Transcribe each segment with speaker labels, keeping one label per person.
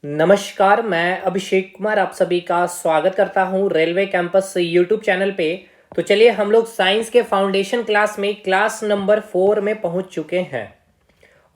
Speaker 1: नमस्कार, मैं अभिषेक कुमार आप सभी का स्वागत करता हूं रेलवे कैंपस यूट्यूब चैनल पे। तो चलिए हम लोग साइंस के फाउंडेशन क्लास में क्लास नंबर 4 में पहुंच चुके हैं।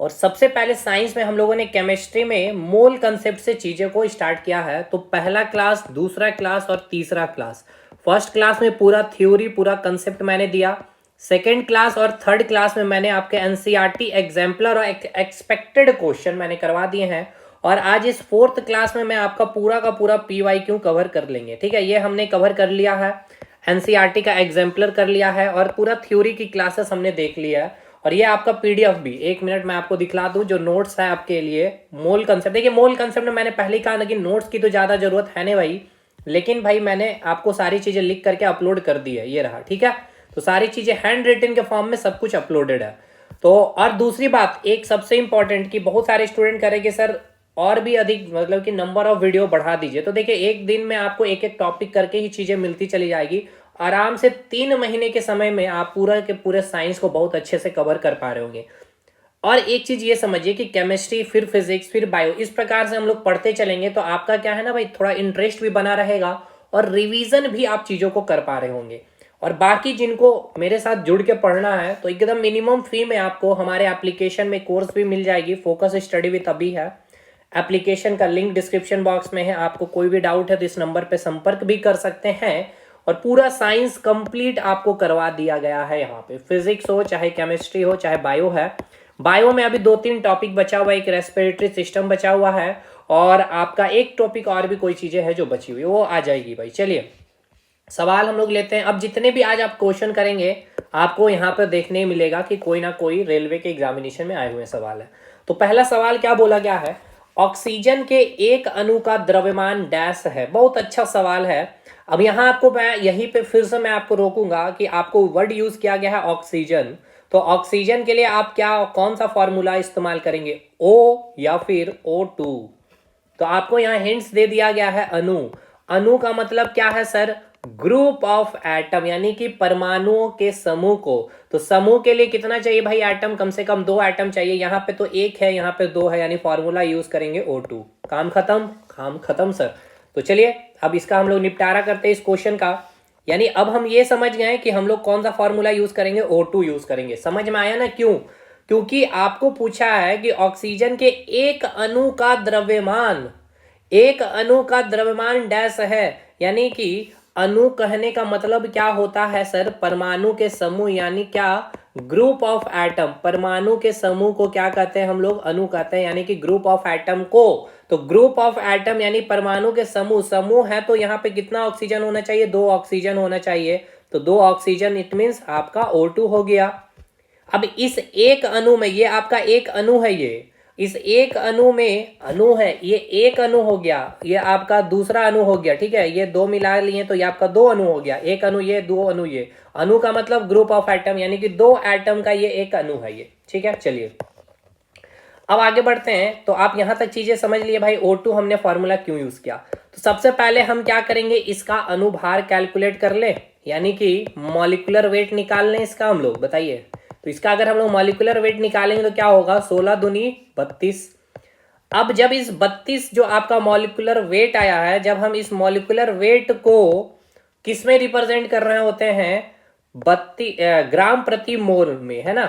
Speaker 1: और सबसे पहले साइंस में हम लोगों ने केमिस्ट्री में मोल कंसेप्ट से चीज़ों को स्टार्ट किया है। तो पहला क्लास, दूसरा क्लास और तीसरा क्लास। फर्स्ट क्लास में पूरा थ्योरी, पूरा कंसेप्ट मैंने दिया। सेकेंड क्लास और थर्ड क्लास में मैंने आपके एनसीईआरटी एग्जाम्पलर और एक्सपेक्टेड क्वेश्चन मैंने करवा दिए हैं। और आज इस फोर्थ क्लास में मैं आपका पूरा का पूरा पीवाईक्यू कवर कर लेंगे। ठीक है, ये हमने कवर कर लिया है, एनसीईआरटी का एग्जाम्पलर कर लिया है और पूरा थ्योरी की क्लासेस हमने देख लिया है। और ये आपका पीडीएफ भी, एक मिनट मैं आपको दिखला दूं जो नोट्स है आपके लिए। मोल कंसेप्ट, देखिए मोल कंसेप्ट में मैंने पहले ही कहा, लेकिन नोट्स की तो ज़्यादा जरूरत है नहीं भाई, लेकिन भाई मैंने आपको सारी चीज़ें लिख करके अपलोड कर दी है, ये रहा। ठीक है, तो सारी चीज़ें हैंड रिटन के फॉर्म में सब कुछ अपलोडेड है। तो और दूसरी बात, एक सबसे इंपॉर्टेंट कि बहुत सारे स्टूडेंट करेंगे सर और भी अधिक, मतलब कि नंबर ऑफ वीडियो बढ़ा दीजिए। तो देखिए एक दिन में आपको एक एक टॉपिक करके ही चीज़ें मिलती चली जाएगी। आराम से 3 महीने के समय में आप पूरा के पूरे साइंस को बहुत अच्छे से कवर कर पा रहे होंगे। और एक चीज़ ये समझिए कि केमिस्ट्री, फिर फिजिक्स, फिर बायो, इस प्रकार से हम लोग पढ़ते चलेंगे तो आपका क्या है ना भाई, थोड़ा इंटरेस्ट भी बना रहेगा और रिवीजन भी आप चीज़ों को कर पा रहे होंगे। और बाकी जिनको मेरे साथ जुड़ के पढ़ना है तो एकदम मिनिमम फी में आपको हमारे एप्लीकेशन में कोर्स भी मिल जाएगी। फोकस स्टडी विद अभी है, एप्लीकेशन का लिंक डिस्क्रिप्शन बॉक्स में है। आपको कोई भी डाउट है तो इस नंबर पे संपर्क भी कर सकते हैं। और पूरा साइंस कंप्लीट आपको करवा दिया गया है यहाँ पे, फिजिक्स हो चाहे केमिस्ट्री हो चाहे बायो है। बायो में अभी 2-3 टॉपिक बचा हुआ है, एक रेस्पिरेटरी सिस्टम बचा हुआ है और आपका एक टॉपिक और भी कोई चीज़ें हैं जो बची हुई, वो आ जाएगी भाई। चलिए सवाल हम लोग लेते हैं। अब जितने भी आज आप क्वेश्चन करेंगे आपको यहाँ पर देखने मिलेगा कि कोई ना कोई रेलवे के एग्जामिनेशन में आए हुए सवाल है। तो पहला सवाल क्या बोला गया है, ऑक्सीजन के एक अणु का द्रव्यमान डैश है। बहुत अच्छा सवाल है। अब यहाँ आपको मैं यहीं पे फिर से मैं आपको रोकूंगा कि आपको वर्ड यूज किया गया है ऑक्सीजन। तो ऑक्सीजन के लिए आप क्या, कौन सा फॉर्मूला इस्तेमाल करेंगे, ओ या फिर O2। तो आपको यहाँ हिंट्स दे दिया गया है अणु। अणु का मतलब क्या है सर, ग्रुप ऑफ एटम, यानी कि परमाणुओं के समूह को। तो समूह के लिए कितना चाहिए भाई एटम, कम से कम 2 एटम चाहिए। यहाँ पे तो 1 है, यहाँ पे 2 है, यानी फॉर्मूला यूज करेंगे O2। काम खत्म, काम खत्म सर। तो चलिए अब इसका हम लोग निपटारा करते हैं इस क्वेश्चन का। यानी अब हम ये समझ गए कि हम लोग कौन सा फॉर्मूला यूज करेंगे, O2 यूज करेंगे। समझ में आया ना क्यों? क्योंकि आपको पूछा है कि ऑक्सीजन के एक अणु का द्रव्यमान, एक अणु का द्रव्यमान डैश है। यानी कि अणु कहने का मतलब क्या होता है सर, परमाणु के समूह, यानी क्या, ग्रुप ऑफ एटम। परमाणु के समूह को क्या कहते हैं हम लोग, अणु कहते हैं, यानी कि ग्रुप ऑफ एटम को। तो ग्रुप ऑफ एटम यानी परमाणु के समूह, समूह है तो यहाँ पे कितना ऑक्सीजन होना चाहिए, 2 ऑक्सीजन होना चाहिए। तो 2 ऑक्सीजन, इट मीन्स आपका O2 हो गया। अब इस एक अणु में, ये आपका एक अणु है, ये इस एक अणु में अणु है, ये एक अणु हो गया, ये आपका दूसरा अणु हो गया। ठीक है, ये 2 मिला लिए तो ये आपका 2 अणु हो गया, एक अणु ये, 2 अणु ये। अणु का मतलब ग्रुप ऑफ एटम, यानी कि 2 एटम का ये एक अणु है ये। ठीक है, चलिए अब आगे बढ़ते हैं। तो आप यहां तक चीजें समझ लिए भाई, O2 हमने फॉर्मूला क्यों यूज किया। तो सबसे पहले हम क्या करेंगे, इसका अनुभार कैलकुलेट कर ले, यानी कि मॉलिक्यूलर वेट निकाल लें इसका हम लोग। बताइए, तो इसका अगर हम लोग मॉलिक्यूलर वेट निकालेंगे तो क्या होगा, 16 दूनी 32। अब जब इस 32 जो आपका मॉलिक्यूलर वेट आया है, जब हम इस मॉलिक्यूलर वेट को किस में रिप्रेजेंट कर रहे होते हैं, 32 ग्राम प्रति मोल में, है ना।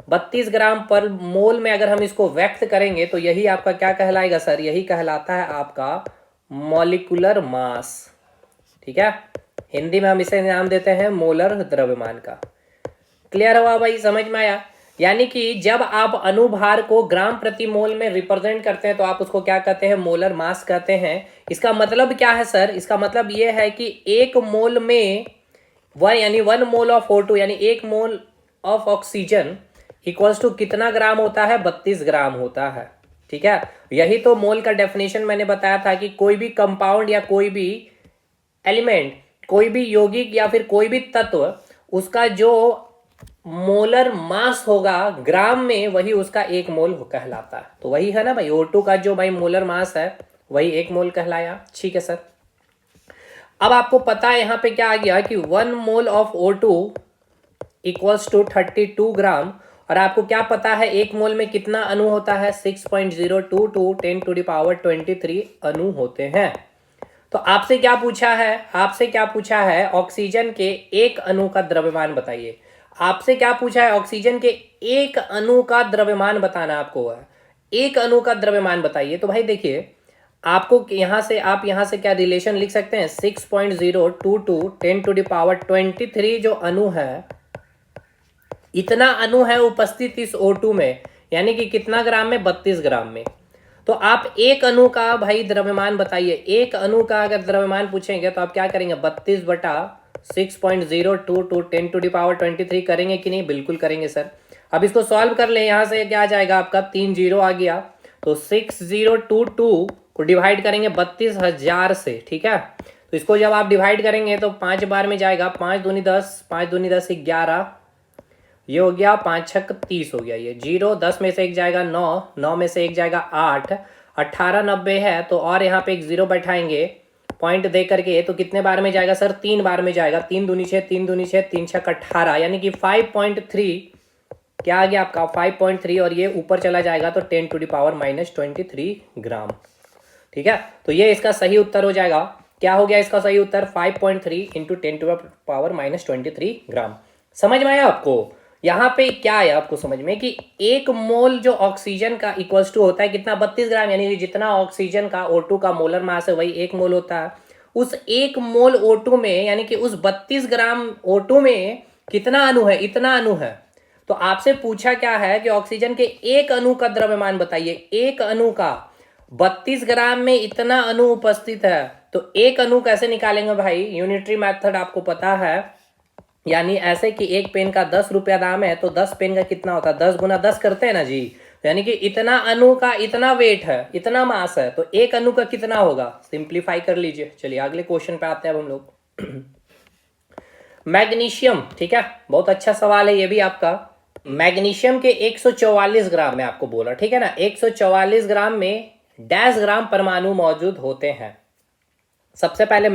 Speaker 1: 32 ग्राम पर मोल में अगर हम इसको व्यक्त करेंगे तो यही आपका क्या कहलाएगा सर, यही कहलाता है आपका मॉलिक्यूलर मास। ठीक है, हिंदी में हम इसे नाम देते हैं मोलर द्रव्यमान का। क्लियर हुआ भाई, समझ में आया। यानी कि जब आप अनुभार को ग्राम प्रति मोल में रिप्रेजेंट करते हैं तो आप उसको क्या कहते हैं, मोलर मास कहते हैं। इसका मतलब क्या है सर, इसका मतलब यह है कि एक मोल में यानी 1 मोल ऑफ O2 यानी 1 mole of oxygen equals to कितना ग्राम होता है, 32 ग्राम होता है। ठीक है, यही तो मोल का डेफिनेशन मैंने बताया था कि कोई भी कंपाउंड या कोई भी एलिमेंट, कोई भी यौगिक या फिर कोई भी तत्व, उसका जो मोलर मास होगा ग्राम में, वही उसका 1 मोल कहलाता है। तो वही है ना भाई, O2 का जो भाई मोलर मास है वही 1 मोल कहलाया। ठीक है सर, अब आपको पता है यहाँ पे क्या आ गया कि 1 mole of O2 equals to 32 gram. और आपको क्या पता है एक मोल में कितना अणु होता है? 6.022 10⁻23 अणु होते हैं। तो आपसे क्या पूछा है? आपसे क्या पूछा है? ऑक्सीजन के एक अणु का द्रव्यमान बताइए। आपसे क्या पूछा है? ऑक्सीजन के एक अणु का द्रव्यमान बताना आपको है। एक अणु का द्रव्यमान बताइए। तो भाई देखिए, आपको यहां से, आप यहां से क्या रिलेशन लिख सकते हैं? 6.022 10⁻23 जो अणु है, इतना अणु है उपस्थित इस O2 में, यानी कि कितना ग्राम में? 32 ग्राम में। तो आप एक अणु का भाई द्रव्यमान बताइए। एक अणु का अगर द्रव्यमान पूछेंगे तो आप क्या करेंगे? 32/6.022 10⁻23 करेंगे कि नहीं? बिल्कुल करेंगे सर। अब इसको सॉल्व कर ले। यहां से क्या आ जाएगा आपका? 3 जीरो आ गया। तो 6022 को डिवाइड करेंगे 32,000 से, ठीक है। तो इसको जब आप डिवाइड करेंगे तो 5 बार में जाएगा। 5 दूनी 10, 5 दूनी 10 11, ये हो गया 5 छक 30 हो गया। ये 0, 10 में से एक जाएगा 9, 9 में से एक जाएगा 8, 18 90 है। तो और यहाँ पे एक 0 बैठाएंगे पॉइंट दे करके, तो कितने बार में जाएगा सर? 3 बार में जाएगा। 3 दूनी 6, 3 दूनी 6, 3 छक 18, यानी कि 5.3 क्या आ गया आपका? 5.3, और ये ऊपर चला जाएगा तो 10⁻⁻23 ग्राम, ठीक है। तो ये इसका सही उत्तर हो जाएगा। क्या हो गया इसका सही उत्तर? 5.3 इंटू 10⁻⁻23 ग्राम। समझ में आया आपको? यहाँ पे क्या है आपको समझ में कि एक मोल जो ऑक्सीजन का इक्वल्स टू होता है कितना? 32 ग्राम, यानी कि जितना ऑक्सीजन का O2 का मोलर मास है वही एक मोल होता है। उस एक मोल O2 में, यानी कि उस 32 ग्राम O2 में कितना अणु है? इतना अणु है। तो आपसे पूछा क्या है कि ऑक्सीजन के एक अणु का द्रव्यमान बताइए। एक अणु का 32 ग्राम में इतना अणु उपस्थित है, तो एक अणु कैसे निकालेंगे भाई? यूनिटरी मेथड आपको पता है, यानी ऐसे कि एक पेन का 10 रुपया दाम है, तो 10 पेन का कितना होता है? 10 गुना 10 करते हैं ना जी। यानी कि इतना अणु का इतना वेट है, इतना मास है, तो एक अणु का कितना होगा? सिंप्लीफाई कर लीजिए। चलिए अगले क्वेश्चन पे आते हैं अब हम लोग। मैग्नीशियम, ठीक है, बहुत अच्छा सवाल है ये भी आपका। मैग्नीशियम के 144 ग्राम में आपको बोला, ठीक है ना, 144 ग्राम में डैश ग्राम परमाणु मौजूद होते हैं। सबसे पहले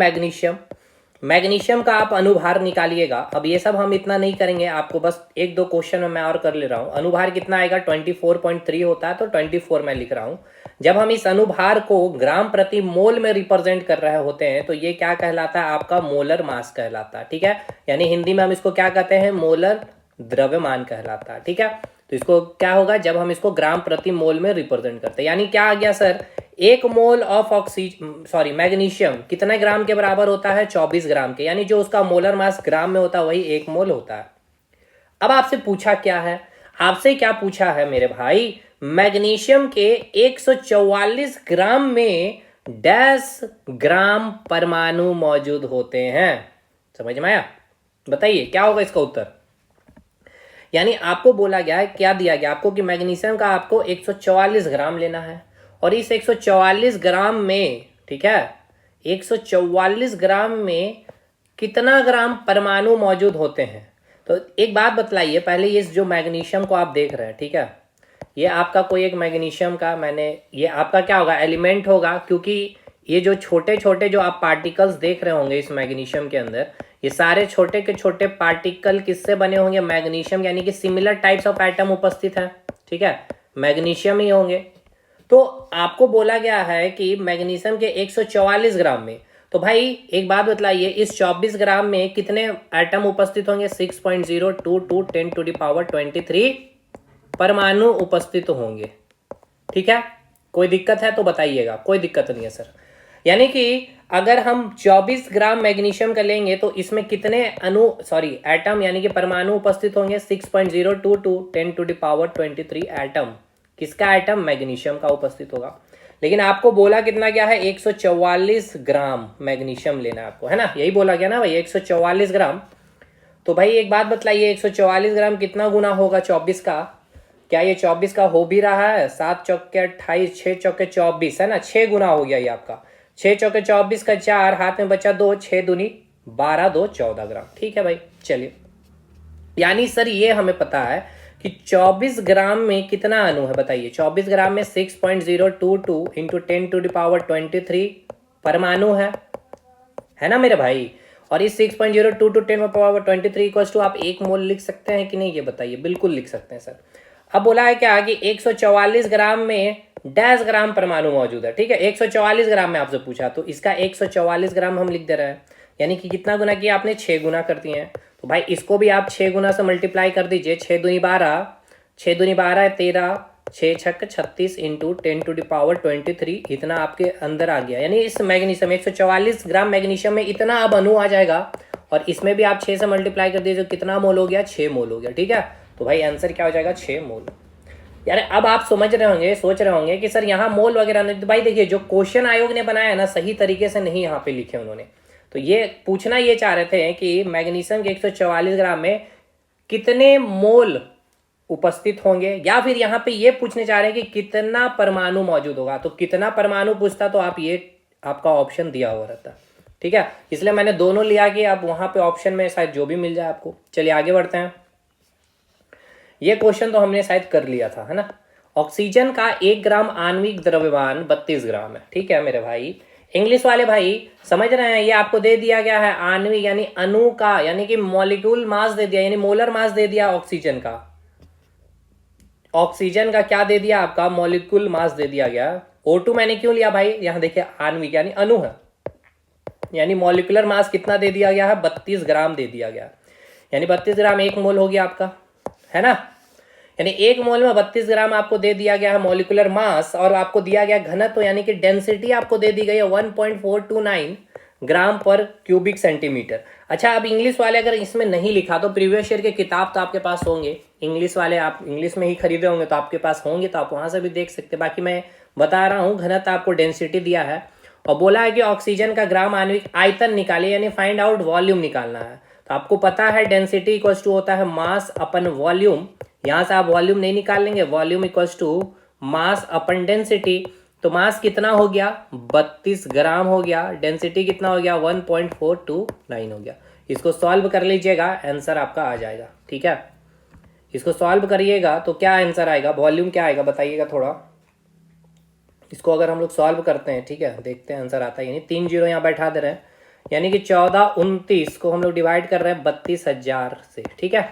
Speaker 1: मैग्नीशियम का आप अनुभार निकालिएगा। अब ये सब हम इतना नहीं करेंगे, आपको बस एक दो क्वेश्चन में मैं और कर ले रहा हूँ। अनुभार कितना आएगा? 24.3 होता है, तो 24 मैं लिख रहा हूँ। जब हम इस अनुभार को ग्राम प्रति मोल में रिप्रेजेंट कर रहे होते हैं तो ये क्या कहलाता है? आपका मोलर मास कहलाता है, ठीक है। यानी हिंदी में हम इसको क्या कहते हैं? मोलर द्रव्यमान कहलाता है, ठीक है। तो इसको क्या होगा जब हम इसको ग्राम प्रति मोल में रिप्रेजेंट करते हैं? यानी क्या आ गया सर? एक मोल ऑफ मैग्नीशियम कितने ग्राम के बराबर होता है? 24 ग्राम के, यानी जो उसका मोलर मास ग्राम में होता है वही एक मोल होता है। अब आपसे पूछा क्या है? आपसे क्या पूछा है मेरे भाई? मैग्नीशियम के 144 ग्राम में डैश ग्राम परमाणु मौजूद होते हैं। समझ में आया? बताइए क्या होगा इसका उत्तर? यानी आपको बोला गया है, क्या दिया गया आपको कि मैग्नीशियम का आपको 144 ग्राम लेना है, और इस 144 ग्राम में, ठीक है, 144 ग्राम में कितना ग्राम परमाणु मौजूद होते हैं? तो एक बात बतलाइए पहले, ये जो मैग्नीशियम को आप देख रहे हैं, ठीक है, ये आपका कोई एक मैग्नीशियम का ये आपका क्या होगा? एलिमेंट होगा, क्योंकि ये जो छोटे छोटे जो आप पार्टिकल्स देख रहे होंगे इस मैग्नीशियम के अंदर, ये सारे छोटे के छोटे पार्टिकल किससे बने होंगे? मैग्नीशियम, यानी कि सिमिलर टाइप्स ऑफ एटम उपस्थित है, ठीक है, मैग्नीशियम ही होंगे। तो आपको बोला गया है कि मैग्नीशियम के 144 ग्राम में, तो भाई एक बात बतलाइए, इस 24 ग्राम में कितने एटम उपस्थित होंगे? 6.022 10⁻23 परमाणु उपस्थित होंगे, ठीक है। कोई दिक्कत है तो बताइएगा। कोई दिक्कत नहीं है सर। यानी कि अगर हम 24 ग्राम मैग्नीशियम का लेंगे तो इसमें कितने एटम यानी कि परमाणु उपस्थित होंगे? 6.022 10⁻23 एटम। किसका एटम? मैग्नीशियम का उपस्थित होगा। लेकिन आपको बोला कितना गया है? 144 ग्राम मैग्नीशियम लेना है आपको, है ना, यही बोला गया ना भाई, 144 ग्राम। तो भाई एक बात बतलाइए, 144 ग्राम कितना गुना होगा 24 का? क्या ये 24 का हो भी रहा है? 7 चौके 28, 6 चौके 24, है ना, 6 गुना हो गया ये आपका। 6 चौके 24 का 4, हाथ में बचा 2, 6 दूनी 12, 2 14 ग्राम, ठीक है भाई। चलिए, यानी सर ये हमें पता है कि 24 ग्राम में कितना अणु है? बताइए। 24 ग्राम में 6.022 इंटू 10⁻23 परमाणु है ना मेरे भाई। और इस 6.02 टू 10⁻23 इक्वल्स टू आप 1 मोल लिख सकते हैं कि नहीं, ये बताइए। बिल्कुल लिख सकते हैं सर। अब बोला है क्या कि 144 ग्राम में डैश ग्राम परमाणु मौजूद है। ठीक है, 144 ग्राम में आपसे पूछा, तो इसका 144 ग्राम हम लिख दे रहे हैं, यानी कि कितना गुना किया आपने, 6 गुना कर दिए हैं। तो भाई इसको भी आप 6 गुना से मल्टीप्लाई कर दीजिए। 6 दूनी 12, 6 दूनी 12 है 13, 6 छक्के 36 इंटू 10⁻23 इतना आपके अंदर आ गया। यानी इस मैग्नीशियम 144 ग्राम मैग्नीशियम में इतना अब अणु आ जाएगा, और इसमें भी आप 6 से मल्टीप्लाई कर दीजिए, कितना मोल हो गया, 6 मोल हो गया। ठीक है, तो भाई आंसर क्या हो जाएगा, 6 मोल। यार अब आप समझ रहे होंगे, सोच रहे होंगे कि सर यहाँ मोल वगैरह नहीं, तो भाई देखिए जो क्वेश्चन आयोग ने बनाया है ना, सही तरीके से नहीं यहाँ पे लिखे उन्होंने। तो ये पूछना ये चाह रहे थे कि मैग्नीशियम के 144 ग्राम में कितने मोल उपस्थित होंगे, या फिर यहाँ पे ये पूछने चाह रहे हैं कि कितना परमाणु मौजूद होगा। तो कितना परमाणु पूछता तो आप ये आपका ऑप्शन दिया हुआ रहता। ठीक है, इसलिए मैंने दोनों लिया कि आप वहां पे ऑप्शन में शायद जो भी मिल जाए आपको। चलिए आगे बढ़ते हैं। ये क्वेश्चन तो हमने शायद कर लिया था, है ना। ऑक्सीजन का 1 ग्राम आणविक द्रव्यमान 32 ग्राम है। ठीक है मेरे भाई, इंग्लिश वाले भाई समझ रहे हैं, ये आपको दे दिया गया है आणविक यानी अणु का, यानी कि मॉलिक्यूल मास दे दिया, यानी मोलर मास दे दिया ऑक्सीजन का। ऑक्सीजन का क्या दे दिया आपका, मॉलिक्यूल मास दे दिया गया। O2 मैंने क्यों लिया भाई, यहां देखिए आणविक यानी अणु है, यानी मॉलिक्यूलर मास कितना दे दिया गया है, 32 ग्राम दे दिया गया। यानी 32 ग्राम 1 मोल हो गया आपका, है ना। यानी 1 मोल में 32 ग्राम आपको दे दिया गया है मॉलिक्यूलर मास, और आपको दिया गया घनत्व यानी कि डेंसिटी आपको दे दी गई है 1.429 ग्राम पर क्यूबिक सेंटीमीटर। अच्छा, अब इंग्लिश वाले अगर इसमें नहीं लिखा तो प्रीवियस ईयर के किताब तो आपके पास होंगे, इंग्लिश वाले आप इंग्लिश में ही खरीदे होंगे तो आपके पास होंगे, तो आप वहां से भी देख सकते हैं। बाकी मैं बता रहा हूँ, घनत्व आपको डेंसिटी दिया है, और बोला है कि ऑक्सीजन का ग्राम आणविक आयतन निकालिए, यानी फाइंड आउट वॉल्यूम निकालना है। तो आपको पता है डेंसिटी इक्वल्स टू होता है मास अपन वॉल्यूम, यहां से आप वॉल्यूम नहीं निकाल लेंगे, volume equals to mass upon density. तो मास कितना हो गया, 32 ग्राम हो गया, डेंसिटी कितना हो गया, 1.429 हो गया। इसको सॉल्व कर लीजिएगा, आंसर आपका आ जाएगा। ठीक है, इसको सॉल्व करिएगा तो क्या आंसर आएगा, वॉल्यूम क्या आएगा बताइएगा थोड़ा। इसको अगर हम लोग सॉल्व करते हैं, ठीक है, देखते हैं आंसर आता है, यानी 3 जीरो यहाँ बैठा दे रहे हैं, यानी कि 1429 को हम लोग डिवाइड कर रहे हैं 32,000 से। ठीक है,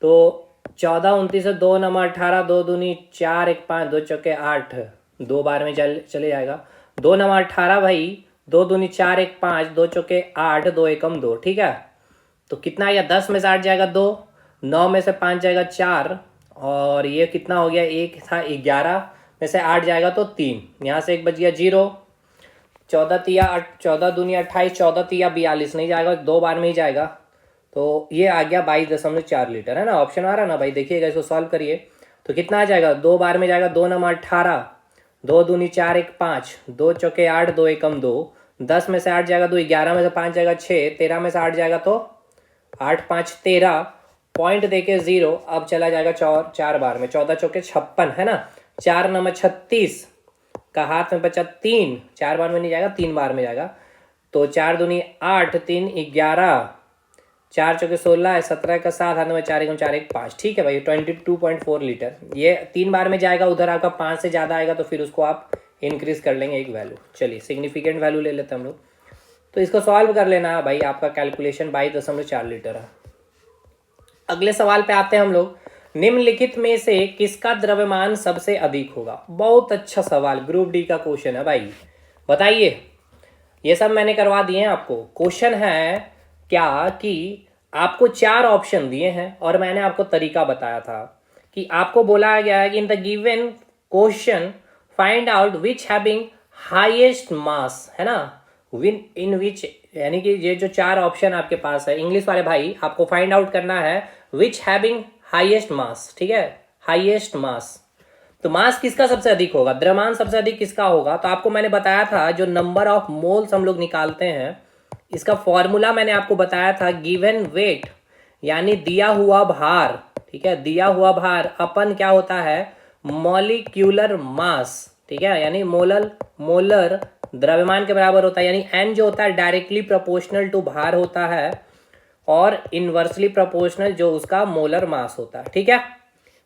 Speaker 1: तो 1429 से 2 नंबर 18, 2 दूनी 4, 1 5, 2 चौके 8, 2 बार में चले जाएगा। 2 नंबर 18 भाई, 2 दूनी 4, 1 5, 2 चौके 8, 2 एकम 2। ठीक है, तो कितना आएगा, 10 में से 8 जाएगा 2, 9 में से 5 जाएगा 4, और ये कितना हो गया, 1 था, 11 में से 8 जाएगा तो 3, यहाँ से 1 बच गया 0। 14 तिया 14 दूनी 28, 14 तिया 42 नहीं जाएगा, 2 बार में ही जाएगा, तो ये आ गया 22.4 लीटर, है ना। ऑप्शन आ रहा ना भाई, देखिएगा इसको सॉल्व करिए तो कितना आ जाएगा, 2 बार में जाएगा, 2 नंबर 18, 2 दूनी 4, 1 5, 2 चौके 8, 2 एकम 2, 10 में से 8 जाएगा 2, 11 में से 5 जाएगा 6, 13 में से 8 जाएगा तो 8 5 13, पॉइंट देके 0। अब चला जाएगा 4 बार में, 14 चौके 56, है ना। 4 नंबर 36 का हाथ में बचा 3, 4 बार में नहीं जाएगा, 3 बार में जाएगा, तो 4 दूनी 8, 3 11, 4 चौके 16, 17 का 7, हाथ में 4 1 4 1 5। ठीक है भाई, 22.4 लीटर, ये 3 बार में जाएगा, उधर आपका 5 से ज़्यादा आएगा तो फिर उसको आप इंक्रीज कर लेंगे एक वैल्यू। चलिए सिग्निफिकेंट वैल्यू ले लेते हैं हम लोग, तो इसको सॉल्व कर लेना है भाई, आपका कैलकुलेशन 22.4 लीटर है। अगले सवाल पे आते हैं हम लोग, निम्नलिखित में से किसका द्रव्यमान सबसे अधिक होगा। बहुत अच्छा सवाल, ग्रुप डी का क्वेश्चन है भाई, बताइए। ये सब मैंने करवा दिए हैं आपको। क्वेश्चन है क्या कि आपको 4 ऑप्शन दिए हैं, और मैंने आपको तरीका बताया था कि आपको बोला गया है कि in the given question find out which having highest mass, है ना, विन इन विच, यानी कि ये जो 4 ऑप्शन आपके पास है, इंग्लिश वाले भाई आपको फाइंड आउट करना है विच हैविंग हाईएस्ट मास। ठीक है, हाईएस्ट मास, तो मास किसका सबसे अधिक होगा, द्रव्यमान सबसे अधिक किसका होगा। तो आपको मैंने बताया था जो नंबर ऑफ मोल्स हम लोग निकालते हैं, इसका फॉर्मूला मैंने आपको बताया था, गिवन वेट यानी दिया हुआ भार। ठीक है, दिया हुआ भार अपन क्या होता है, मॉलिक्यूलर मास। ठीक है, यानी मोलर द्रव्यमान के बराबर होता है, यानी एन जो होता है डायरेक्टली प्रोपोर्शनल टू भार होता है, और इनवर्सली प्रोपोर्शनल जो उसका मोलर मास होता है। ठीक है,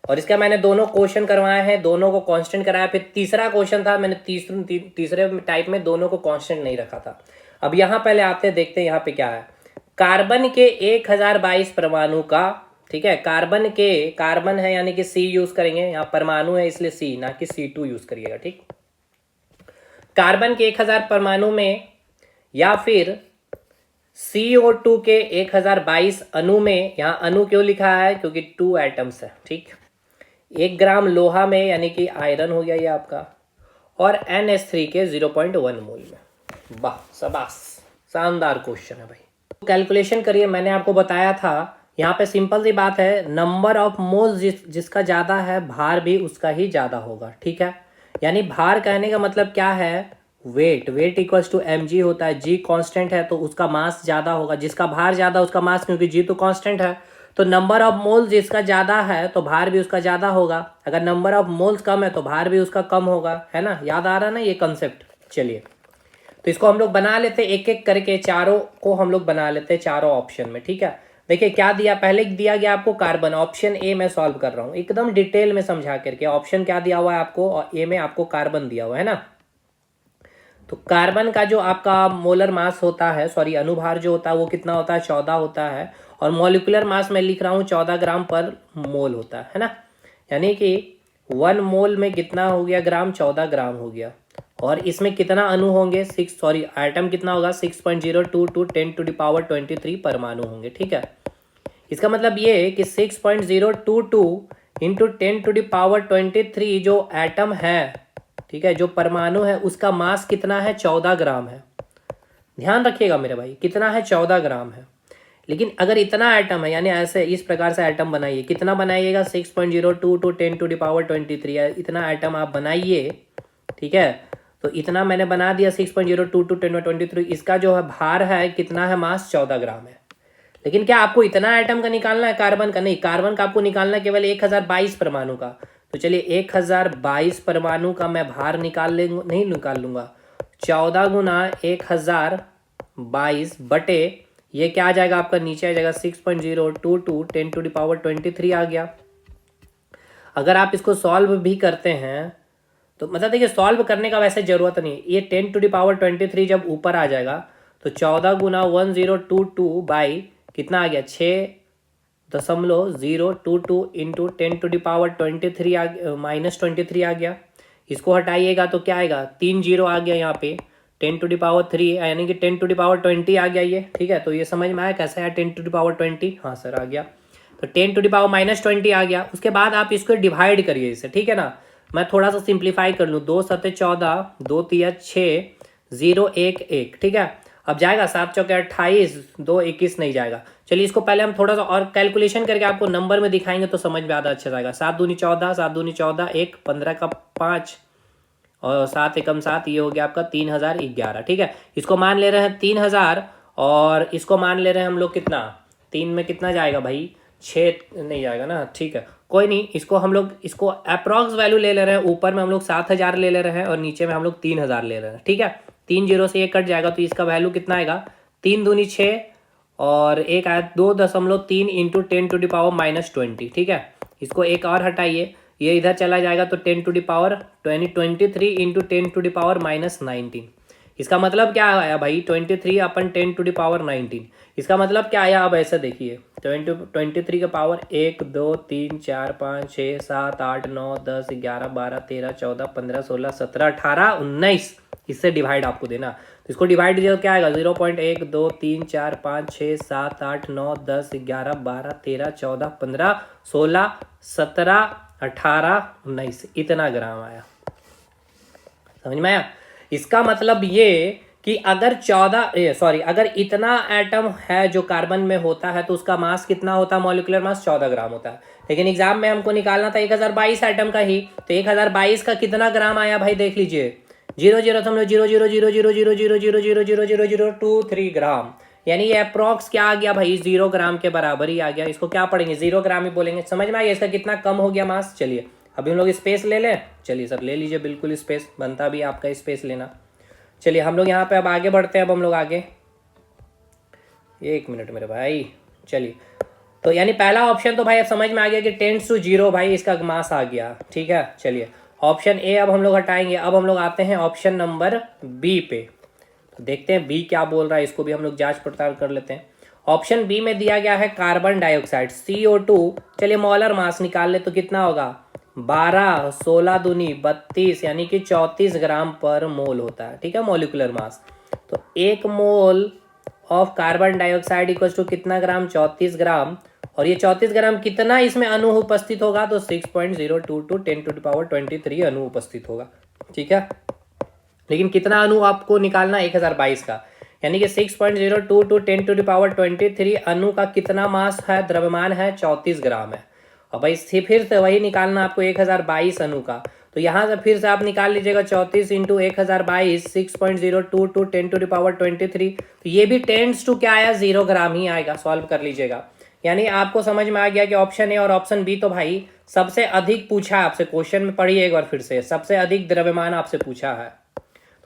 Speaker 1: और इसका मैंने दोनों क्वेश्चन करवाए हैं, दोनों को कांस्टेंट कराया। फिर तीसरा क्वेश्चन था, मैंने तीसरे टाइप में दोनों को कांस्टेंट नहीं रखा था। अब यहाँ पहले आते देखते हैं यहाँ पे क्या है। कार्बन के 1022 परमाणु का, ठीक है, कार्बन है यानी कि सी यूज करेंगे, यहाँ परमाणु है इसलिए सी, ना कि C2 यूज करिएगा, ठीक। कार्बन के 1000 परमाणु में या फिर CO2 के 1022 अणु में, यहाँ अणु क्यों लिखा है क्योंकि 2 एटम्स है, ठीक। 1 ग्राम लोहा में यानी कि आयरन हो गया ये आपका, और NH3 के 0.1 मोल में। वाह शाबाश, शानदार क्वेश्चन है भाई। कैलकुलेशन करिए, मैंने आपको बताया था यहाँ पे सिंपल सी बात है, नंबर ऑफ मोल्स जिसका ज़्यादा है भार भी उसका ही ज़्यादा होगा, ठीक है। यानी भार कहने का मतलब क्या है, वेट इक्वल्स टू mg होता है, g कांस्टेंट है तो उसका मास ज़्यादा होगा, जिसका भार ज़्यादा उसका मास, क्योंकि g तो कांस्टेंट है, तो नंबर ऑफ मोल्स जिसका ज़्यादा है तो भार भी उसका ज़्यादा होगा, अगर नंबर ऑफ मोल्स कम है तो भार भी उसका कम होगा, है ना। याद आ रहा है ना ये कंसेप्ट। चलिए तो इसको हम लोग बना लेते एक एक करके, चारों को हम लोग बना लेते चारों ऑप्शन में, ठीक है। देखिए क्या दिया, पहले दिया गया आपको कार्बन, ऑप्शन ए में सॉल्व कर रहा हूँ एकदम डिटेल में समझा करके। ऑप्शन क्या दिया हुआ है आपको, और ए में आपको कार्बन दिया हुआ है ना। तो कार्बन का जो आपका मोलर मास होता है, सॉरी अनुभार जो होता है वो कितना होता है, 14 होता है, और मॉलिक्यूलर मास मैं लिख रहा हूँ 14 ग्राम पर मोल होता है ना। यानी कि 1 मोल में कितना हो गया ग्राम, 14 ग्राम हो गया। और इसमें कितना अणु होंगे, एटम कितना होगा, 6.022 10⁻23 परमाणु होंगे, ठीक है। इसका मतलब ये है कि 6.022 इंटू 10⁻23 जो एटम है, ठीक है, जो परमाणु है उसका मास कितना है, 14 ग्राम है। ध्यान रखिएगा मेरे भाई, कितना है, 14 ग्राम है। लेकिन अगर इतना एटम है, यानी ऐसे इस प्रकार से एटम बनाइए, कितना बनाइएगा, 6.022 10⁻23 इतना एटम आप बनाइए, ठीक है। तो इतना मैंने बना दिया 6.022 10⁻23, इसका जो है भार है कितना है, मास 14 ग्राम है। लेकिन क्या आपको इतना एटम का निकालना है, कार्बन का नहीं, कार्बन का आपको निकालना है केवल 1022 परमाणु का। तो चलिए 1022 परमाणु का मैं भार नहीं निकाल लूंगा, 14 गुना 1022 बटे ये क्या आ जाएगा आपका, नीचे आ जाएगा 6.022 10⁻23 आ गया। अगर आप इसको सॉल्व भी करते हैं तो मतलब देखिए सॉल्व करने का वैसे जरूरत नहीं, ये 10⁻23 जब ऊपर आ जाएगा तो 14 गुना 1022 बाई कितना आ गया, 6.022 इंटू 10⁻23 माइनस 23 आ गया। इसको हटाइएगा तो क्या आएगा, 3 जीरो आ गया यहाँ पे, 10⁻3 यानी कि 10⁻20 आ गया ये, ठीक है। तो ये समझ में आया कैसे आया 10⁻20, हाँ सर आ गया। तो 10⁻⁻20 आ गया। उसके बाद आप इसको डिवाइड करिए इसे, ठीक है ना। मैं थोड़ा सा सिंप्लीफाई कर लूँ, 2 7 14, 2 3 6, 0 1 1, ठीक है। अब जाएगा 7 चौके 28, 2 21 नहीं जाएगा। चलिए इसको पहले हम थोड़ा सा और कैलकुलेशन करके आपको नंबर में दिखाएंगे तो समझ में ज़्यादा अच्छा जाएगा। 7 दूनी 14, 7 दूनी 14, 1 15 का 5 और 7 एकम 7, ये हो गया आपका 3011, ठीक है। इसको मान ले रहे हैं 3000 और इसको मान ले रहे हैं हम लोग कितना, 3 में कितना जाएगा भाई, 6 नहीं जाएगा ना, ठीक है कोई नहीं। इसको हम लोग इसको अप्रॉक्स वैल्यू ले रहे हैं, ऊपर में हम लोग 7000 ले रहे हैं और नीचे में हम लोग 3000 ले रहे हैं, ठीक है। 3 जीरो से ये कट जाएगा तो इसका वैल्यू कितना आएगा, 3 दूनी 6 और एक आया 2.3 इंटू 10⁻⁻20, ठीक है। इसको एक और हटाइए, ये इधर चला जाएगा तो 10⁻23 इंटू 10⁻⁻19। इसका मतलब क्या आया भाई, 23 अपन 10⁻19। इसका मतलब क्या आया, अब ऐसा देखिए 23 का पावर 1 2 3 4 5 6 7 8 9 10 11 12 13 14 15 16 17 18 19, इससे डिवाइड आपको देना। तो इसको डिवाइड दिया क्या आएगा, 0.1 2 3 4 5 6 7 8 9 10 11 12 13 14 15 16 17 18 19, इतना ग्राम आया। समझ में आया। इसका मतलब ये कि अगर अगर इतना एटम है जो कार्बन में होता है तो उसका मास कितना होता है, मॉलिक्यूलर मास 14 ग्राम होता है। लेकिन एग्जाम में हमको निकालना था 1022 एटम का ही, तो 1022 का कितना ग्राम आया भाई देख लीजिए, 0.0000000000023 ग्राम, यानी ये अप्रॉक्स क्या आ गया भाई, 0 ग्राम के बराबर ही आ गया। इसको क्या पढ़ेंगे, 0 ग्राम ही बोलेंगे। समझ में आ गया इसका कितना कम हो गया मास। चलिए अभी हम लोग स्पेस ले लें, चलिए सर ले लीजिए, बिल्कुल स्पेस बनता भी आपका स्पेस लेना। चलिए हम लोग यहाँ पे अब आगे बढ़ते हैं। अब हम लोग आगे, 1 मिनट मेरे भाई, चलिए तो यानी पहला ऑप्शन तो भाई अब समझ में आ गया कि 10⁻0 भाई इसका मास आ गया, ठीक है। चलिए ऑप्शन ए अब हम लोग हटाएंगे। अब हम लोग आते हैं ऑप्शन नंबर बी पे, तो देखते हैं बी क्या बोल रहा है, इसको भी हम लोग जांच पड़ताल कर लेते हैं। ऑप्शन बी में दिया गया है कार्बन डाइऑक्साइड CO2। चलिए मोलर मास निकाल ले तो कितना होगा, 12, 16 दूनी 32 यानी कि 34 ग्राम पर मोल होता है। ठीक है, मॉलिक्यूलर मास। तो 1 mole of carbon dioxide equals to कितना ग्राम, 34 ग्राम। और ये 34 ग्राम कितना इसमें अणु उपस्थित होगा, तो 6.022 10⁻23 अणु उपस्थित होगा। ठीक है, लेकिन कितना अणु आपको निकालना, 1022 का, यानी कि 6.022 10⁻23 अणु का कितना मास है, द्रव्यमान है, 34 ग्राम है। और भाई फिर से वही निकालना आपको 1022 अणु का। तो यहाँ से फिर से आप निकाल लीजिएगा 34 इंटू 1022, 6.022 10⁻23। तो ये भी टेंड्स टू क्या आया, 0 ग्राम ही आएगा। सॉल्व कर लीजिएगा। यानी आपको समझ में आ गया कि ऑप्शन ए और ऑप्शन बी तो भाई सबसे अधिक पूछा है आपसे क्वेश्चन में। पढ़िए एक बार फिर से, सबसे अधिक द्रव्यमान आपसे पूछा है।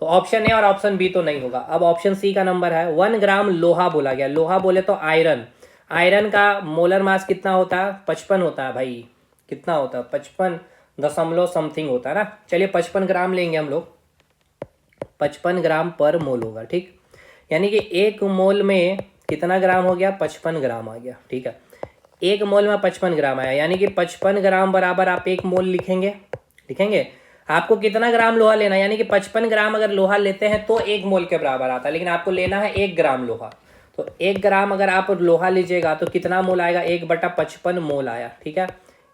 Speaker 1: तो ऑप्शन ए और ऑप्शन बी तो नहीं होगा। अब ऑप्शन सी का नंबर है 1 ग्राम लोहा बोला गया। लोहा बोले तो आयरन। आयरन का मोलर मास कितना होता है, 55 होता है भाई। कितना होता है, 55 दशमलव समथिंग होता है ना। चलिए 55 ग्राम लेंगे हम लोग, 55 ग्राम पर मोल होगा। ठीक, यानी कि 1 मोल में कितना ग्राम हो गया, 55 ग्राम आ गया। ठीक है, 1 मोल में 55 ग्राम आया, यानी कि 55 ग्राम बराबर आप 1 मोल लिखेंगे। आपको कितना ग्राम लोहा लेना है, यानी कि 55 ग्राम अगर लोहा लेते हैं तो 1 मोल के बराबर आता है, लेकिन आपको लेना है 1 ग्राम लोहा। तो 1 ग्राम अगर आप लोहा लीजिएगा तो कितना मोल आएगा, 1/55 मोल आया। ठीक है,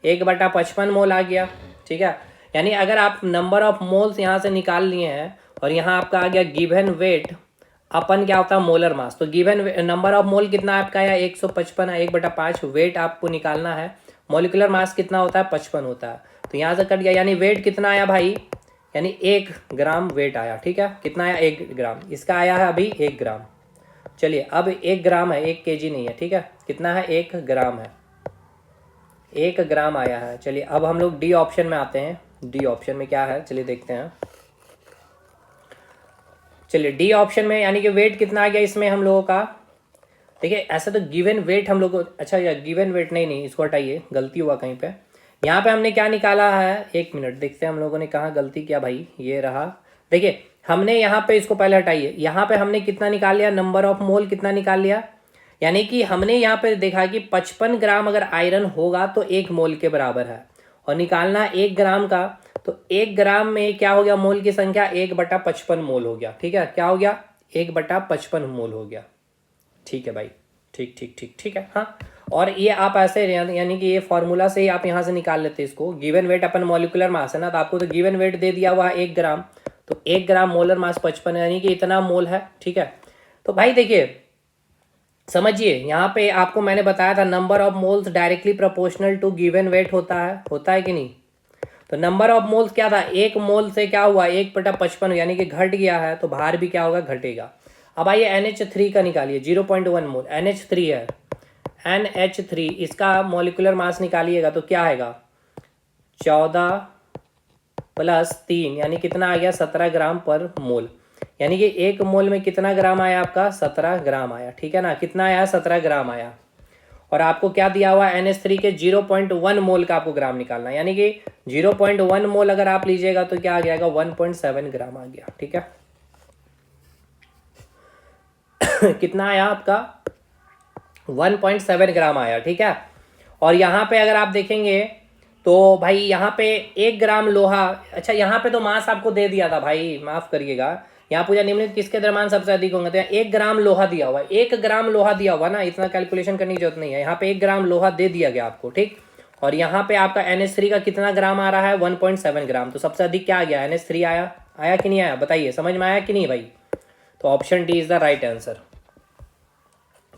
Speaker 1: 1/55 मोल आ गया। ठीक है, यानी अगर आप नंबर ऑफ मोल्स यहाँ से निकाल लिए हैं और यहाँ आपका आ गया गिवन वेट अपन क्या होता है, मोलर मास। तो गिवन नंबर ऑफ मोल कितना आपका आया, 155 है, 1/5। वेट आपको निकालना है, मॉलिक्यूलर मास कितना होता है, 55 होता है। तो यहाँ से कट गया, यानी वेट कितना आया भाई, यानी 1 ग्राम वेट आया। ठीक है, कितना आया, 1 ग्राम। इसका आया है अभी 1 ग्राम। चलिए अब 1 ग्राम है, 1 kg नहीं है। ठीक है, कितना है, 1 ग्राम है, 1 ग्राम आया है। चलिए अब हम लोग डी ऑप्शन में आते हैं। डी ऑप्शन में क्या है, चलिए देखते हैं। चलिए डी ऑप्शन में यानी कि वेट कितना आ गया इसमें हम लोगों का। देखिए ऐसा तो गिवन वेट हम लोग, अच्छा यार गिवन वेट नहीं, इसको हटाइए, गलती हुआ कहीं पे। यहाँ पे हमने क्या निकाला है, 1 मिनट देखते हैं हम लोगों ने कहाँ गलती किया भाई। ये रहा, देखिए हमने यहाँ पे, इसको पहले हटाइए, यहाँ पे हमने कितना निकाल लिया, नंबर ऑफ मोल कितना निकाल लिया। यानी कि हमने यहाँ पे देखा कि 55 ग्राम अगर आयरन होगा तो 1 मोल के बराबर है, और निकालना 1 ग्राम का। तो 1 ग्राम में क्या हो गया, मोल की संख्या 1/55 मोल हो गया। ठीक है, क्या हो गया, 1/55 मोल हो गया। ठीक है भाई, ठीक ठीक ठीक ठीक है। हाँ, और ये आप ऐसे यानी कि ये फॉर्मूला से ही आप यहाँ से निकाल लेते इसको। गिवन वेट अपन मॉलिक्यूलर मास है ना, तो आपको तो गिवन वेट दे दिया हुआ है 1 ग्राम। तो 1 ग्राम मोलर मास 55 यानी कि इतना मोल है। ठीक है, तो भाई देखिए समझिए, यहाँ पे आपको मैंने बताया था number of moles directly proportional to given weight होता है कि नहीं। तो नंबर ऑफ मोल्स क्या था, 1 मोल से क्या हुआ, 1/55 यानी कि घट गया है, तो भार भी क्या होगा, घटेगा। अब आइए NH3 का निकालिए, 0.1 मोल NH3 है। NH3 इसका मॉलिक्यूलर मास निकालिएगा तो क्या आएगा, 14 + 3 यानी कितना आ गया, 17 ग्राम पर मोल। यानी कि 1 मोल में कितना ग्राम आया आपका, 17 ग्राम आया। ठीक है ना, कितना आया, 17 ग्राम आया। और आपको क्या दिया हुआ है, NH3 के 0.1 मोल का आपको ग्राम निकालना है, यानी कि 0.1 मोल अगर आप लीजिएगा तो क्या आ जाएगा, 1.7 ग्राम आ गया। ठीक है कितना आया आपका, 1.7 ग्राम आया। ठीक है, और यहाँ पे अगर आप देखेंगे तो भाई यहाँ पे 1 ग्राम लोहा, अच्छा यहाँ पे तो मास आपको दे दिया था भाई, माफ करिएगा। यहाँ पूछा निम्नलिखित किसके द्रव्यमान सबसे अधिक होंगे, तो 1 ग्राम लोहा दिया हुआ है, 1 ग्राम लोहा दिया हुआ ना, इतना कैलकुलेशन करने की जरूरत नहीं है। यहाँ पे 1 ग्राम लोहा दे दिया गया आपको। ठीक, और यहाँ पे आपका NH3 का कितना ग्राम आ रहा है, 1.7 ग्राम। तो सबसे अधिक क्या आ गया, NH3 आया कि नहीं आया, बताइए, समझ में आया कि नहीं भाई। तो option D is the right answer.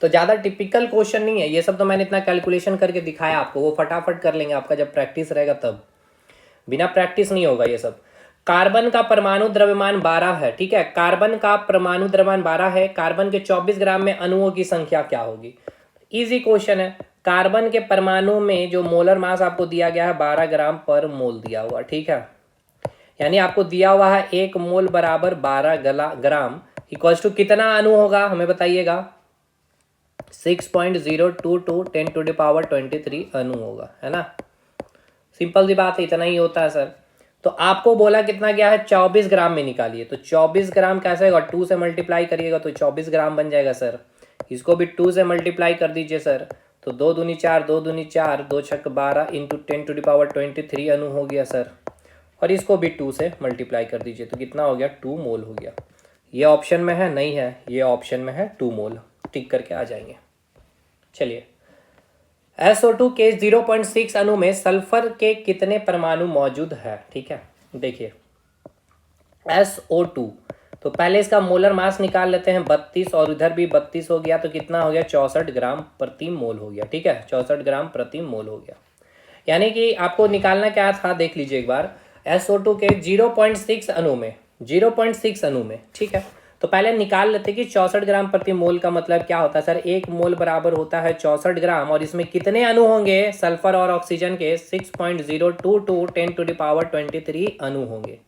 Speaker 1: तो ज़्यादा टिपिकल क्वेश्चन नहीं है ये सब, तो मैंने इतना कैलकुलेशन करके दिखाया आपको, वो फटाफट कर लेंगे आपका जब प्रैक्टिस रहेगा तब, बिना प्रैक्टिस नहीं होगा ये सब। कार्बन का परमाणु द्रव्यमान 12 है। ठीक है, कार्बन का परमाणु द्रव्यमान 12 है। कार्बन के 24 ग्राम में अणुओं की संख्या क्या होगी, इजी क्वेश्चन है। कार्बन के परमाणु में जो मोलर मास आपको दिया गया है 12 ग्राम पर मोल दिया हुआ। ठीक है, यानी आपको दिया हुआ है 1 मोल बराबर 12 ग्राम इक्वल्स टू कितना अणु होगा, हमें बताइएगा, 6.022 10⁻23 अणु होगा, है ना। सिंपल सी बात है, इतना ही होता है सर। तो आपको बोला कितना गया है, 24 ग्राम में निकालिए। तो 24 ग्राम कैसे होगा, 2 से मल्टीप्लाई करिएगा तो 24 ग्राम बन जाएगा सर। इसको भी 2 से मल्टीप्लाई कर दीजिए सर, तो 2 दूनी 4, 2 दूनी 4, 2 छक 12 इंटू 10⁻23 अणु हो गया सर। और इसको भी 2 से मल्टीप्लाई कर दीजिए तो कितना हो गया, 2 मोल हो गया। ये ऑप्शन में है, नहीं है, ये ऑप्शन में है 2 मोल, टिक करके आ जाएंगे। चलिए, SO2 के 0.6 अणु में सल्फर के कितने परमाणु मौजूद है? ठीक है, देखिए SO2, तो पहले इसका मोलर मास निकाल लेते हैं 32, और इधर भी 32 हो गया, तो कितना हो गया, 64 ग्राम प्रति मोल हो गया। ठीक है, 64 ग्राम प्रति मोल हो गया। यानी कि आपको निकालना क्या था, देख लीजिए एक बार। SO2 के 0.6 अणु में, 0.6 अणु में, ठीक है, तो पहले निकाल लेते कि 64 ग्राम प्रति मोल का मतलब क्या होता है सर, एक मोल बराबर होता है 64 ग्राम, और इसमें कितने अणु होंगे सल्फर और ऑक्सीजन के, 6.022 10⁻23 अणु होंगे।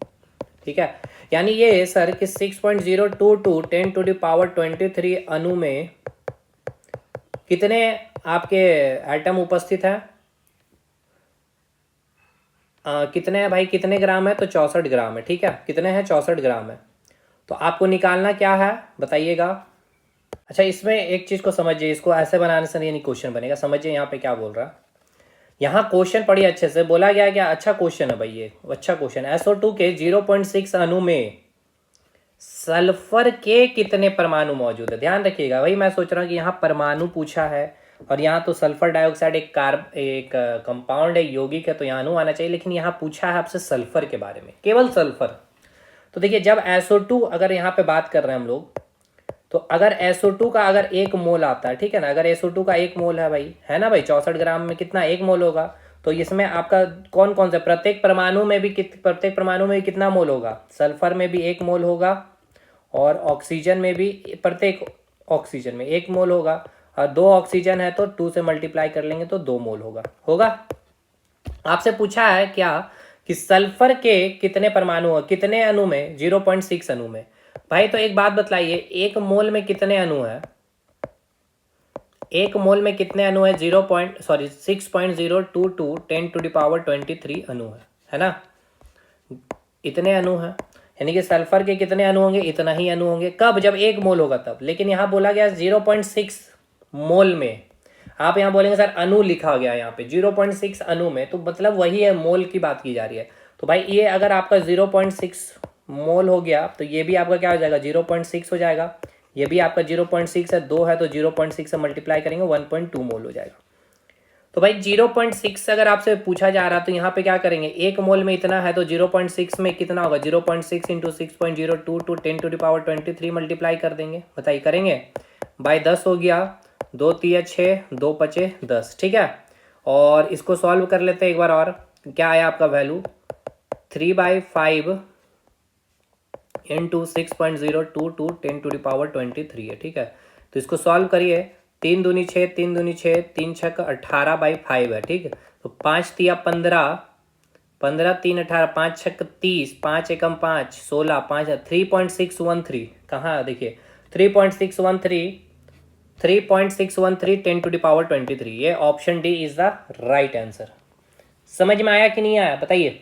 Speaker 1: ठीक है, यानी ये सर कि 6.022 10⁻23 अणु में कितने आपके एटम उपस्थित है, कितने हैं भाई, कितने ग्राम है, तो 64 ग्राम है। ठीक है, कितने हैं, 64 ग्राम है। तो आपको निकालना क्या है बताइएगा। अच्छा, इसमें एक चीज़ को समझिए, इसको ऐसे बनाने से नहीं क्वेश्चन बनेगा, समझिए यहाँ पे क्या बोल रहा है। यहाँ क्वेश्चन पढ़िए अच्छे से, बोला गया क्या, अच्छा क्वेश्चन है भाई, ये अच्छा क्वेश्चन। SO2 के 0.6 अणु में सल्फर के कितने परमाणु मौजूद है, ध्यान रखिएगा भाई। मैं सोच रहा हूँ कि यहाँ परमाणु पूछा है, और यहाँ तो सल्फर डाइऑक्साइड एक कंपाउंड है, यौगिक है, तो यहाँ अणु आना चाहिए, लेकिन यहाँ पूछा है आपसे सल्फर के बारे में, केवल सल्फर। तो देखिए, जब SO2 अगर यहाँ पे बात कर रहे हैं हम लोग, तो अगर SO2 का अगर 1 मोल आता है, ठीक है ना, अगर SO2 का 1 मोल है भाई, है ना भाई, 64 ग्राम में कितना 1 मोल होगा, तो इसमें आपका कौन कौन से, प्रत्येक परमाणु में भी कितना मोल होगा, सल्फर में भी 1 मोल होगा, और ऑक्सीजन में भी, प्रत्येक ऑक्सीजन में 1 मोल होगा, और 2 ऑक्सीजन है तो 2 से मल्टीप्लाई कर लेंगे तो 2 मोल होगा। आपसे पूछा है क्या कि सल्फर के कितने परमाणु, कितने अणु में, 0.6 अणु में। भाई तो एक बात बतलाइए, 1 मोल में कितने अणु है, 1 मोल में कितने अणु है, 6.022 10⁻23 अणु है ना, इतने अणु है। यानी कि सल्फर के कितने अणु होंगे, इतना ही अणु होंगे। कब, जब 1 मोल होगा तब। लेकिन यहाँ बोला गया 0.6 मोल में, आप यहाँ बोलेंगे सर अणु लिखा गया यहाँ पे 0.6 अणु में, तो मतलब वही है, मोल की बात की जा रही है। तो भाई ये अगर आपका 0.6 मोल हो गया, तो ये भी आपका क्या हो जाएगा, 0.6 हो जाएगा। ये भी आपका 0.6 है, 2 है, तो 0.6 से मल्टीप्लाई करेंगे 1.2 मोल हो जाएगा। तो भाई 0.6 अगर आपसे पूछा जा रहा, तो यहाँ पे क्या करेंगे, 1 मोल में इतना है, तो 0.6 में कितना होगा, 0.6 इंटू 6.022 10⁻23 मल्टीप्लाई कर देंगे। बताइए, करेंगे भाई, 10 हो गया, 2 तिया 6, 2 पचे 10। ठीक है, और इसको सॉल्व कर लेते हैं एक बार, और क्या आया आपका वैल्यू, 3/5 इंटू 6.022 10⁻23 है। ठीक है, तो इसको सॉल्व करिए, 3 दूनी 6, 3 दूनी 6, 3 छक 18/5 है। ठीक है, तो 5 तिया 15, 15 3 18, 5 छक 30, 5 एकम 5 16, 5 3.613, कहाँ देखिए 3.613 10⁻23, ये option D is the right answer. समझ में आया कि नहीं आया बताइए।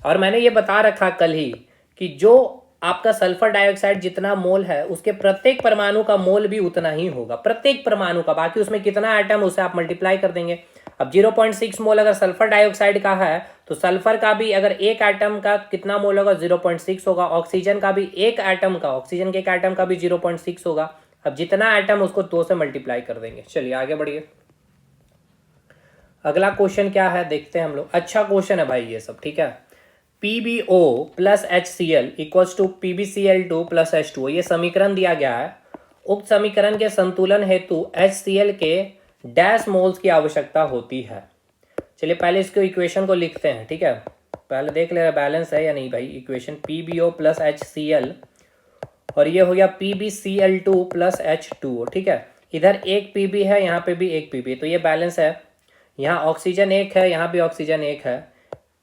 Speaker 1: और मैंने ये बता रखा कल ही कि जो आपका सल्फर डाइऑक्साइड जितना मोल है, उसके प्रत्येक परमाणु का मोल भी उतना ही होगा, प्रत्येक परमाणु का। बाकी उसमें कितना एटम, उसे आप मल्टीप्लाई कर देंगे। अब 0.6 मोल अगर सल्फर डाइऑक्साइड का है, तो सल्फर का भी अगर एक एटम का कितना मोल होगा, 0.6 होगा। ऑक्सीजन का भी एक एटम का, ऑक्सीजन के एक एटम का भी 0.6 होगा। अब जितना एटम, उसको 2 से मल्टीप्लाई कर देंगे। चलिए आगे बढ़िए, अगला क्वेश्चन क्या है देखते हैं हम लोग। अच्छा क्वेश्चन है भाई ये सब, ठीक है। PbO plus HCl equals to PbCl2 plus H2O, ये समीकरण दिया गया है। उक्त समीकरण के संतुलन हेतु HCl के डैश मोल्स की आवश्यकता होती है। चलिए पहले इसको इक्वेशन को लिखते हैं, ठीक है। पहले देख ले रहा बैलेंस है या नहीं भाई। इक्वेशन PbO प्लस HCl, और ये हो गया PbCl2 प्लस H2O, ठीक है। इधर एक Pb है, यहाँ पे भी एक Pb, तो ये बैलेंस है। यहाँ ऑक्सीजन एक है, यहाँ भी ऑक्सीजन एक है।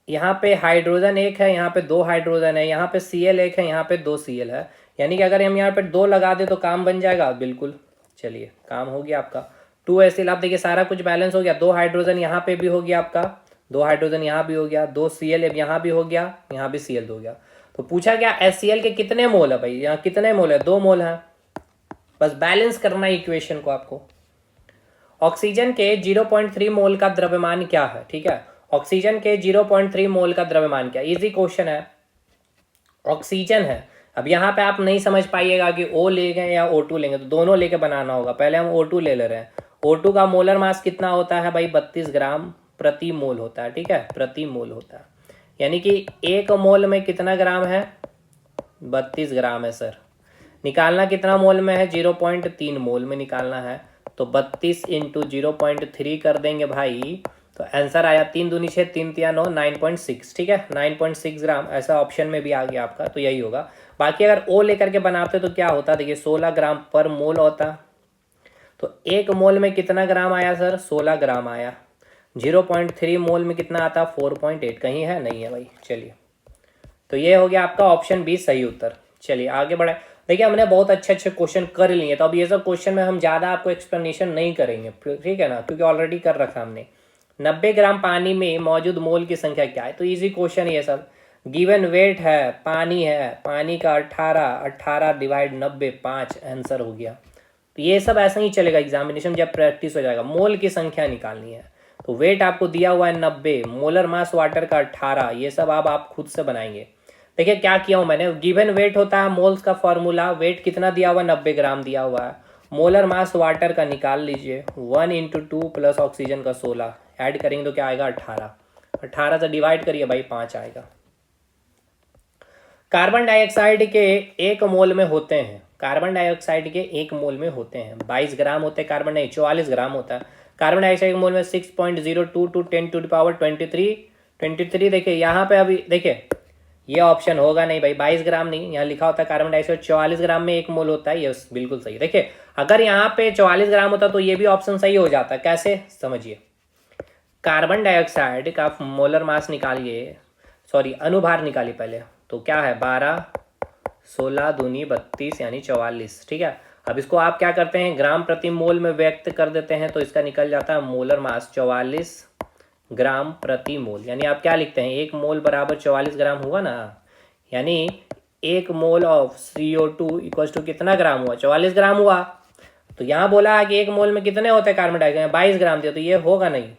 Speaker 1: यहाँ पे हाइड्रोजन एक है, यहाँ पे 2 हाइड्रोजन है। यहाँ पे Cl एक है, यहाँ पे 2 Cl है। यानी कि अगर हम यहाँ पे 2 लगा दे तो काम बन जाएगा, बिल्कुल। चलिए काम हो गया आपका 2 Cl। आप देखिए सारा कुछ बैलेंस हो गया। 2 हाइड्रोजन यहाँ पे भी हो गया आपका, 2 हाइड्रोजन यहाँ भी हो गया, 2 Cl यहाँ भी हो गया, यहाँ भी Cl हो गया। तो पूछा क्या HCl के कितने मोल है भाई, यहाँ कितने मोल है, 2 मोल है। बस बैलेंस करना है इक्वेशन को आपको। ऑक्सीजन के 0.3 मोल का द्रव्यमान क्या है, ठीक है। ऑक्सीजन के 0.3 मोल का द्रव्यमान क्या, इजी क्वेश्चन है। ऑक्सीजन है, अब यहाँ पे आप नहीं समझ पाइएगा कि O लेंगे या O2 लेंगे, तो दोनों लेके बनाना होगा। पहले हम O2 ले रहे हैं। O2 का मोलर मास कितना होता है भाई, 32 ग्राम प्रति मोल होता है, ठीक है, प्रति मोल होता है। यानी कि 1 मोल में कितना ग्राम है, 32 ग्राम है सर। निकालना कितना मोल में है, 0.3 मोल में निकालना है। तो 32 इंटू 0.3 कर देंगे भाई, तो आंसर आया 3 दूनी 6, 3 तिया 9, 9.6, ठीक है, 9.6 ग्राम। ऐसा ऑप्शन में भी आ गया आपका, तो यही होगा। बाकी अगर O लेकर के बनाते तो क्या होता, देखिए 16 ग्राम पर मोल होता। तो 1 मोल में कितना ग्राम आया सर, 16 ग्राम आया। 0.3 मोल में कितना आता, 4.8। कहीं है, नहीं है भाई। चलिए, तो ये हो गया आपका ऑप्शन बी सही उत्तर। चलिए आगे बढ़े। देखिए हमने बहुत अच्छे अच्छे क्वेश्चन कर लिए, तो अब ये सब क्वेश्चन में हम ज़्यादा आपको एक्सप्लेनेशन नहीं करेंगे, ठीक है ना, क्योंकि ऑलरेडी कर रखा हमने। 90 ग्राम पानी में मौजूद मोल की संख्या क्या है, तो इजी क्वेश्चन ये सब। गिवन वेट है, पानी है, पानी का 18 डिवाइड 90, 5 आंसर हो गया। तो ये सब ऐसा ही चलेगा एग्जामिनेशन, जब प्रैक्टिस हो जाएगा। मोल की संख्या निकालनी है, तो वेट आपको दिया हुआ है 90, मोलर मास वाटर का 18, ये सब आप खुद से बनाएंगे। देखिए क्या किया हूँ मैंने, गिवन वेट होता है मोल्स का फॉर्मूला, वेट कितना दिया हुआ है, 90 ग्राम दिया हुआ है। मोलर मास वाटर का निकाल लीजिए, 1 इंटू 2 प्लस ऑक्सीजन का 16, ऐड करेंगे तो क्या आएगा, 18। 18 से डिवाइड करिए भाई, 5 आएगा। कार्बन डाइऑक्साइड के 1 मोल में होते हैं, कार्बन डाइऑक्साइड के 1 मोल में होते हैं 22 ग्राम होते हैं, कार्बन नहीं 44 ग्राम होता है कार्बन डाइऑक्साइड के मोल में। 6.02 टू 10 टू द पावर 23। देखिए यहाँ पे अभी देखिए ये ऑप्शन होगा नहीं भाई, 22 ग्राम नहीं, यहाँ लिखा होता है कार्बन डाइऑक्साइड 44 ग्राम में 1 मोल होता है, ये बिल्कुल सही। देखिए अगर यहाँ पे 44 ग्राम होता तो ये भी ऑप्शन सही हो जाता। कैसे, समझिए। कार्बन डाइऑक्साइड का मोलर मास निकालिए, सॉरी अनुभार निकालिए पहले, तो क्या है 12, 16 दूनी 32 यानी 44, ठीक है। अब इसको आप क्या करते हैं, ग्राम प्रति मोल में व्यक्त कर देते हैं, तो इसका निकल जाता है मोलर मास 44 ग्राम प्रति मोल। यानी आप क्या लिखते हैं, 1 मोल बराबर 44 ग्राम हुआ ना, यानी 1 mole of CO2 equal to कितना ग्राम हुआ, 44 ग्राम हुआ। तो यहाँ बोला कि 1 मोल में कितने होते हैं कार्बन डाइऑक्साइड, 22 ग्राम दिया, तो ये होगा नहीं।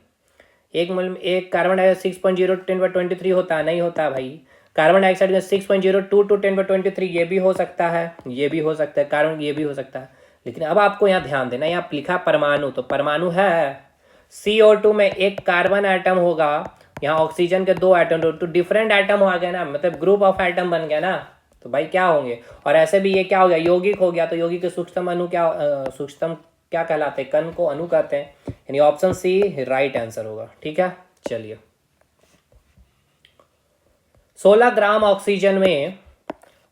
Speaker 1: 1 मोल में एक कार्बन डाइऑक्साइड 6.0 10/23 होता है, नहीं होता भाई। कार्बन डाइऑक्साइड में 6.02 टू 10/23, ये भी हो सकता है, ये भी हो सकता है, कार्बन ये भी हो सकता है। लेकिन अब आपको यहाँ ध्यान देना, यहाँ लिखा परमाणु, तो परमाणु है। CO2 में 1 कार्बन एटम होगा, यहाँ ऑक्सीजन के 2 एटम, तो डिफरेंट एटम आ गया ना, मतलब ग्रुप ऑफ एटम बन गया ना, तो भाई क्या होंगे। और ऐसे भी ये क्या हो गया, यौगिक हो गया, तो यौगिक के सूक्ष्म अणु क्या, सूक्ष्म क्या कहलाते हैं, कण को अणु कहते हैं, यानी ऑप्शन सी राइट आंसर होगा, ठीक है। चलिए 16 ग्राम ऑक्सीजन में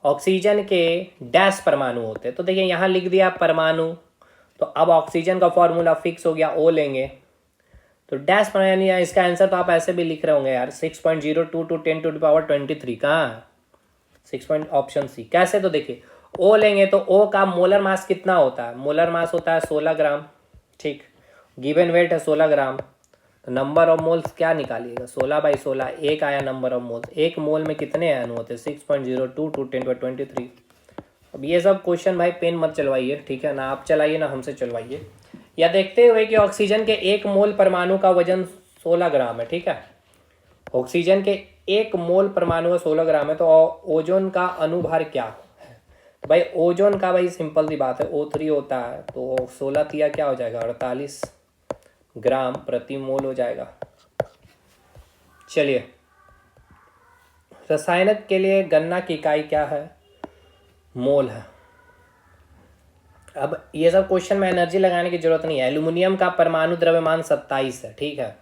Speaker 1: ऑक्सीजन के डैश परमाणु होते हैं, तो देखिए यहाँ लिख दिया परमाणु, तो अब ऑक्सीजन का फॉर्मूला फिक्स हो गया, O लेंगे, तो डैश परमाणु, यानी इसका आंसर तो आप ऐसे भी लिख रहे होंगे यार, 6.02 टू 10 टू द पावर 23, कहाँ 6 ऑप्शन सी। कैसे, तो देखिए O लेंगे तो O का मोलर मास कितना होता है, मोलर मास होता है 16 ग्राम, ठीक। गिवन वेट है 16 ग्राम, तो नंबर ऑफ मोल्स क्या निकालिएगा, 16/16, 1 आया नंबर ऑफ मोल्स। 1 मोल में कितने अणु होते हैं, 6.02 टू 10/23। अब ये सब क्वेश्चन भाई पेन मत चलवाइए, ठीक है ना, आप चलाइए ना हमसे चलवाइए। या देखते हुए कि ऑक्सीजन के 1 मोल परमाणु का वजन 16 ग्राम है, ठीक है। ऑक्सीजन के 1 मोल परमाणु का 16 ग्राम है, तो ओजोन का अनुभार क्या है, तो भाई ओजोन का भाई सिंपल सी बात है, O3 होता है, तो 16 तिया क्या हो जाएगा, 48 ग्राम प्रति मोल हो जाएगा। चलिए रसायनक के लिए गणना की इकाई क्या है, मोल है। अब ये सब क्वेश्चन में एनर्जी लगाने की जरूरत नहीं है। एल्यूमिनियम का परमाणु द्रव्यमान 27 है, ठीक है।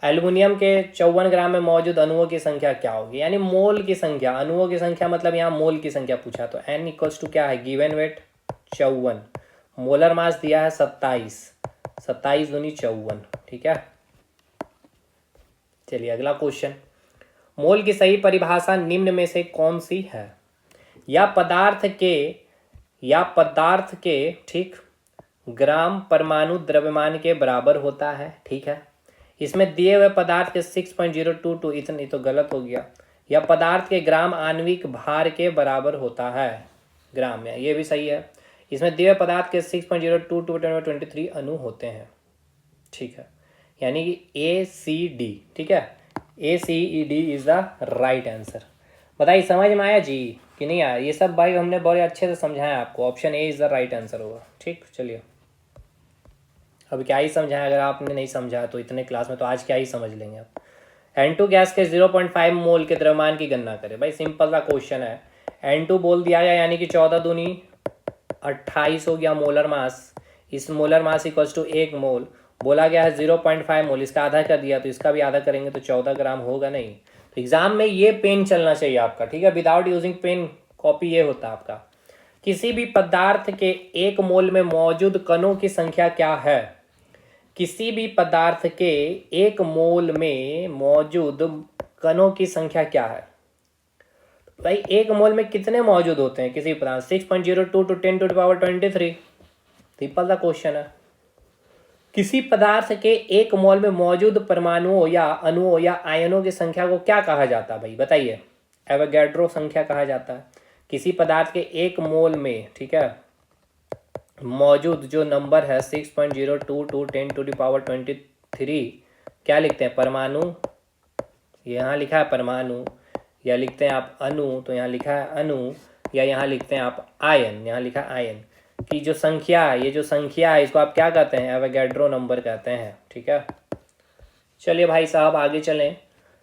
Speaker 1: एल्यूमिनियम के 54 ग्राम में मौजूद अणुओं की संख्या क्या होगी, यानी मोल की संख्या, अणुओं की संख्या मतलब यहाँ मोल की संख्या पूछा, तो N इक्वल्स टू क्या है, गिवन वेट 54, मोलर मास दिया है 27, 27 दूनी 54, ठीक है। चलिए अगला क्वेश्चन, मोल की सही परिभाषा निम्न में से कौन सी है, या पदार्थ के ठीक ग्राम परमाणु द्रव्यमान के बराबर होता है, ठीक है। इसमें दिए हुए पदार्थ के 6.022, इतनी तो गलत हो गया, या पदार्थ के ग्राम आणविक भार के बराबर होता है, ग्राम में, ये भी सही है। इसमें दिए पदार्थ के 6.02 टू 23 अणु होते हैं, ठीक है, यानी कि ACD, ठीक है, ACED is the right answer. बताइए समझ में आया जी कि नहीं आया? ये सब भाई हमने बड़े अच्छे से समझाया आपको, option A is the right answer होगा। ठीक, चलिए अब क्या ही समझाया, अगर आपने नहीं समझा तो इतने क्लास में तो आज क्या ही समझ लेंगे आप। N2 गैस के 0.5 मोल के द्रव्यमान की गणना करें। भाई सिंपल सा क्वेश्चन है, N2 बोल दिया गया यानी कि 14 दूनी 28 हो गया मोलर मास। इस मोलर मास इक्वल्स टू 1 मोल, बोला गया है 0.5 मोल, इसका आधा कर दिया तो इसका भी आधा करेंगे तो 14 ग्राम होगा नहीं। तो एग्जाम में ये पेन चलना चाहिए आपका, ठीक है, विदाउट यूजिंग पेन कॉपी ये होता है आपका। किसी भी पदार्थ के 1 मोल में मौजूद कणों की संख्या क्या है? किसी भी पदार्थ के 1 मोल में मौजूद कणों की संख्या क्या है? भाई 1 मोल में कितने मौजूद होते हैं किसी पदार्थ? 6.02 टू 10⁻23। सिंपल सा क्वेश्चन है। किसी पदार्थ के 1 मोल में मौजूद परमाणुओं या अणुओं या आयनों की संख्या को क्या कहा जाता है? भाई बताइए, एवोगैड्रो संख्या कहा जाता है। किसी पदार्थ के 1 मोल में, ठीक है, मौजूद जो नंबर है 6.02 टू 10⁻23 क्या लिखते हैं? परमाणु, यहाँ लिखा है परमाणु, या लिखते हैं आप अणु तो यहाँ लिखा है अणु, या यहाँ लिखते हैं आप आयन, यहाँ लिखा है आयन की जो संख्या है, ये जो संख्या है इसको आप क्या कहते हैं? एवोगैड्रो नंबर कहते हैं, ठीक है। चलिए भाई साहब आगे चलें।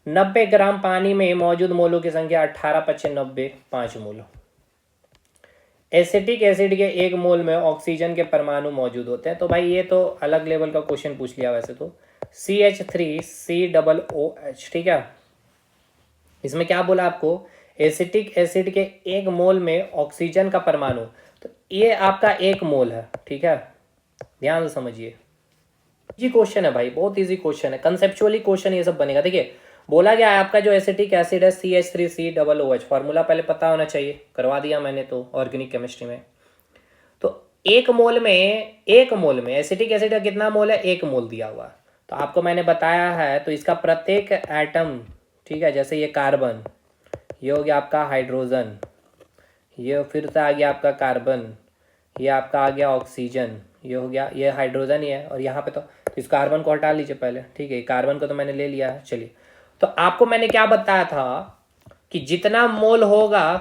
Speaker 1: 90 ग्राम पानी में मौजूद मोलों की संख्या 18×90 5 मोल। एसिटिक एसिड के 1 मोल में ऑक्सीजन के परमाणु मौजूद होते हैं। तो भाई ये तो अलग लेवल का क्वेश्चन पूछ लिया वैसे तो, CH3COOH, ठीक है। इसमें क्या बोला आपको? एसिटिक एसिड के 1 मोल में ऑक्सीजन का परमाणु, तो ये आपका 1 मोल है, ठीक है, ध्यान से समझिए। जी क्वेश्चन है भाई, बहुत इजी क्वेश्चन है, कंसेप्चुअली क्वेश्चन ये सब बनेगा। देखिए बोला गया है आपका जो एसिटिक एसिड है CH3COOH, फॉर्मूला पहले पता होना चाहिए, करवा दिया मैंने तो ऑर्गेनिक केमिस्ट्री में। तो 1 मोल में एसिटिक एसिड का कितना मोल है? 1 मोल दिया हुआ, तो आपको मैंने बताया है, तो इसका प्रत्येक एटम, ठीक है, जैसे ये कार्बन, ये हो गया आपका हाइड्रोजन, ये फिर से आ गया आपका कार्बन, ये आपका आ गया ऑक्सीजन, ये हो गया, ये हाइड्रोजन ही है, और यहाँ पे तो इस कार्बन को हटा लीजिए पहले, ठीक है, कार्बन को तो मैंने ले लिया है। चलिए, तो आपको मैंने क्या बताया था कि जितना मोल होगा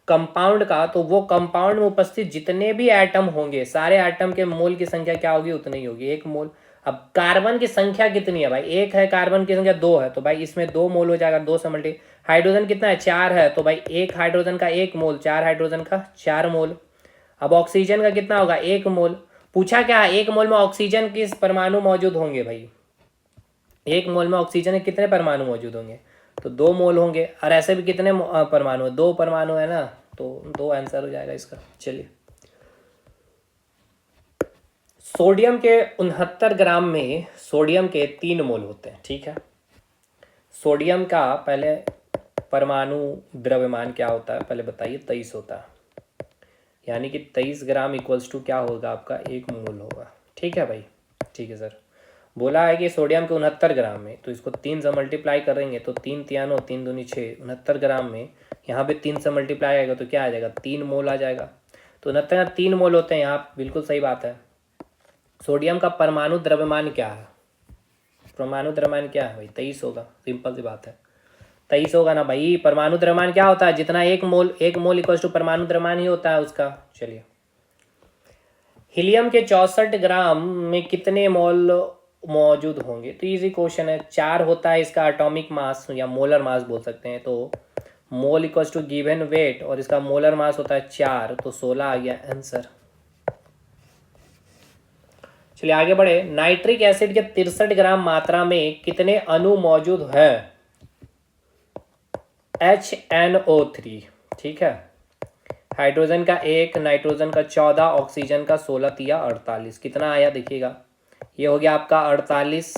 Speaker 1: कंपाउंड का, तो वो कंपाउंड में उपस्थित जितने भी एटम होंगे, सारे एटम के मोल की संख्या क्या होगी? उतनी ही होगी, 1 मोल। अब कार्बन की संख्या कितनी है भाई? 1 है, कार्बन की संख्या 2 है, तो भाई इसमें 2 मोल हो जाएगा, 2 से मल्टी। हाइड्रोजन कितना है? 4 है, तो भाई 1 हाइड्रोजन का 1 मोल, 4 हाइड्रोजन का 4 मोल। अब ऑक्सीजन का कितना होगा? 1 मोल। पूछा क्या है? 1 मोल में ऑक्सीजन किस परमाणु मौजूद होंगे? भाई 1 मोल में ऑक्सीजन के कितने परमाणु मौजूद होंगे? तो 2 मोल होंगे, और ऐसे भी कितने परमाणु है? 2 परमाणु है ना, तो 2 आंसर हो जाएगा इसका। चलिए, सोडियम के 69 ग्राम में सोडियम के 3 मोल होते हैं, ठीक है। सोडियम का पहले परमाणु द्रव्यमान क्या होता है पहले बताइए? 23 होता है, यानी कि 23 ग्राम इक्वल्स टू क्या होगा आपका? 1 मोल होगा, ठीक है भाई, ठीक है सर। बोला है कि सोडियम के 69 ग्राम में, तो इसको 3 से मल्टीप्लाई करेंगे तो 3 तियानो 3 दूनी 6, 69 ग्राम में यहाँ पे 3 से मल्टीप्लाई आएगा तो क्या आ जाएगा? 3 मोल आ जाएगा। तो 69 3 मोल होते हैं यहाँ, बिल्कुल सही बात है। सोडियम का परमाणु द्रव्यमान क्या है? परमाणु द्रव्यमान क्या है भाई? 23 होगा, सिंपल सी बात है, 23 होगा ना भाई। परमाणु द्रव्यमान क्या होता है? जितना 1 मोल इक्वल टू परमाणु द्रव्यमान ही होता है उसका। चलिए, हीलियम के 64 ग्राम में कितने मोल मौजूद होंगे? तो इजी क्वेश्चन है, 4 होता है इसका एटॉमिक मास या मोलर मास बोल सकते हैं, तो मोल इक्वल्स टू गिवन वेट, और इसका मोलर मास होता है 4, तो 16 आ गया आंसर। चलिए आगे बढ़े। नाइट्रिक एसिड के 63 ग्राम मात्रा में कितने अणु मौजूद है? HNO3, ठीक है। हाइड्रोजन का 1, नाइट्रोजन का 14, ऑक्सीजन का 16 तिया 48, कितना आया देखिएगा? ये हो गया आपका 48,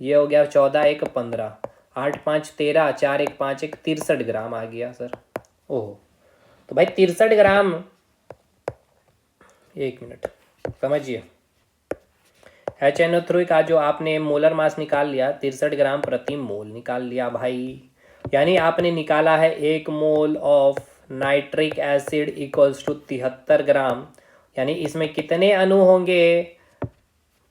Speaker 1: ये हो गया 14 1 15, 8 5 13, 4 1 5 1 63 ग्राम आ गया सर। ओहो, तो भाई 63 ग्राम, 1 मिनट समझिए, HNO3 का जो आपने मोलर मास निकाल लिया 63 ग्राम प्रति मोल निकाल लिया भाई, यानी आपने निकाला है 1 mole of nitric acid equals to 73 gram, यानी इसमें कितने अणु होंगे,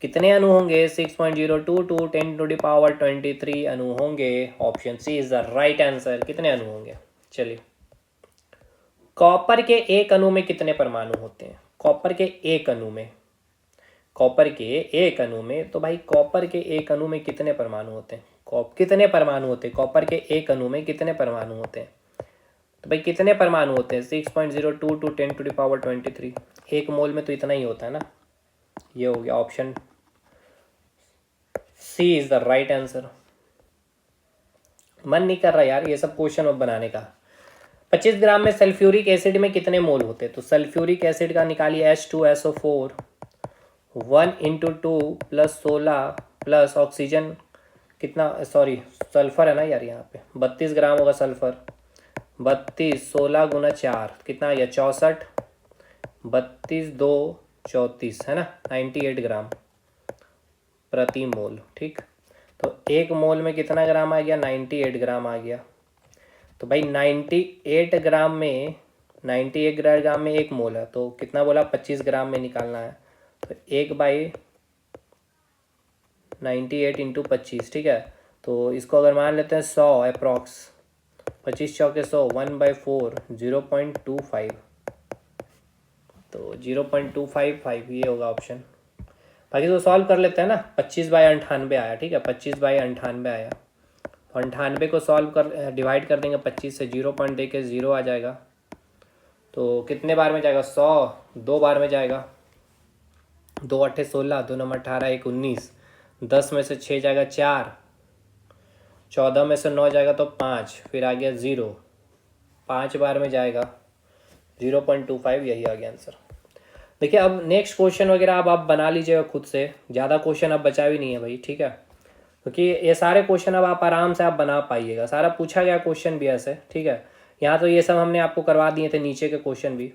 Speaker 1: 6.02 टू 10⁻23 अणु होंगे। Option C is the right answer. कितने अणु होंगे? चलिए, कॉपर के एक अणु में कितने परमाणु होते हैं? कॉपर के एक अणु में, तो भाई कॉपर के एक अणु में कितने परमाणु होते हैं? कितने परमाणु होते हैं कॉपर के एक अणु में? कितने परमाणु होते हैं? तो भाई कितने परमाणु होते हैं? 6.02 टू 10⁻23। एक मोल में तो इतना ही होता है ना। ये हो गया, option C is the right answer. मन नहीं कर रहा यार ये सब क्वेश्चन अब बनाने का। 25 ग्राम में सल्फ्यूरिक एसिड में कितने मोल होते हैं? तो सल्फ्यूरिक एसिड का निकालिए, H2SO4, 1/2 प्लस 16 प्लस ऑक्सीजन कितना, सॉरी सल्फर है ना यार, यहाँ पे 32 ग्राम होगा सल्फर। 32, 16 गुना 4 कितना आ गया? 64, 32 2 34 है ना, 98 ग्राम प्रति मोल। ठीक, तो एक मोल में कितना ग्राम आ गया? 98 ग्राम आ गया। तो भाई 98 ग्राम में एक मोल है, तो कितना बोला? 25 ग्राम में निकालना है। तो 1/98 इंटू 25, ठीक है। तो इसको अगर मान लेते हैं 100 अप्रॉक्स, 25 चौके 100, 1/4 0.25, तो 0.255 ये होगा ऑप्शन। बाकी तो सॉल्व कर लेते हैं ना। 25/98 आया, ठीक है, 25/98 आया। 98 को सॉल्व कर डिवाइड कर देंगे 25 से, 0 पॉइंट दे के 0 आ जाएगा। तो कितने बार में जाएगा? 100 2 बार में जाएगा। 2 8 16, 2 9 18, 1 19, 10 में से 6 जाएगा 4, 14 में से 9 जाएगा तो 5, फिर आ गया 0, 5 बार में जाएगा, 0.25, यही आ गया आंसर। देखिए अब नेक्स्ट क्वेश्चन वगैरह अब आप बना लीजिएगा खुद से, ज़्यादा क्वेश्चन अब बचा भी नहीं है भाई, ठीक है, क्योंकि ये सारे क्वेश्चन अब आप आराम से आप बना पाइएगा। सारा पूछा गया क्वेश्चन भी ऐसे, ठीक है। यहाँ तो ये सब हमने आपको करवा दिए थे, नीचे के क्वेश्चन भी।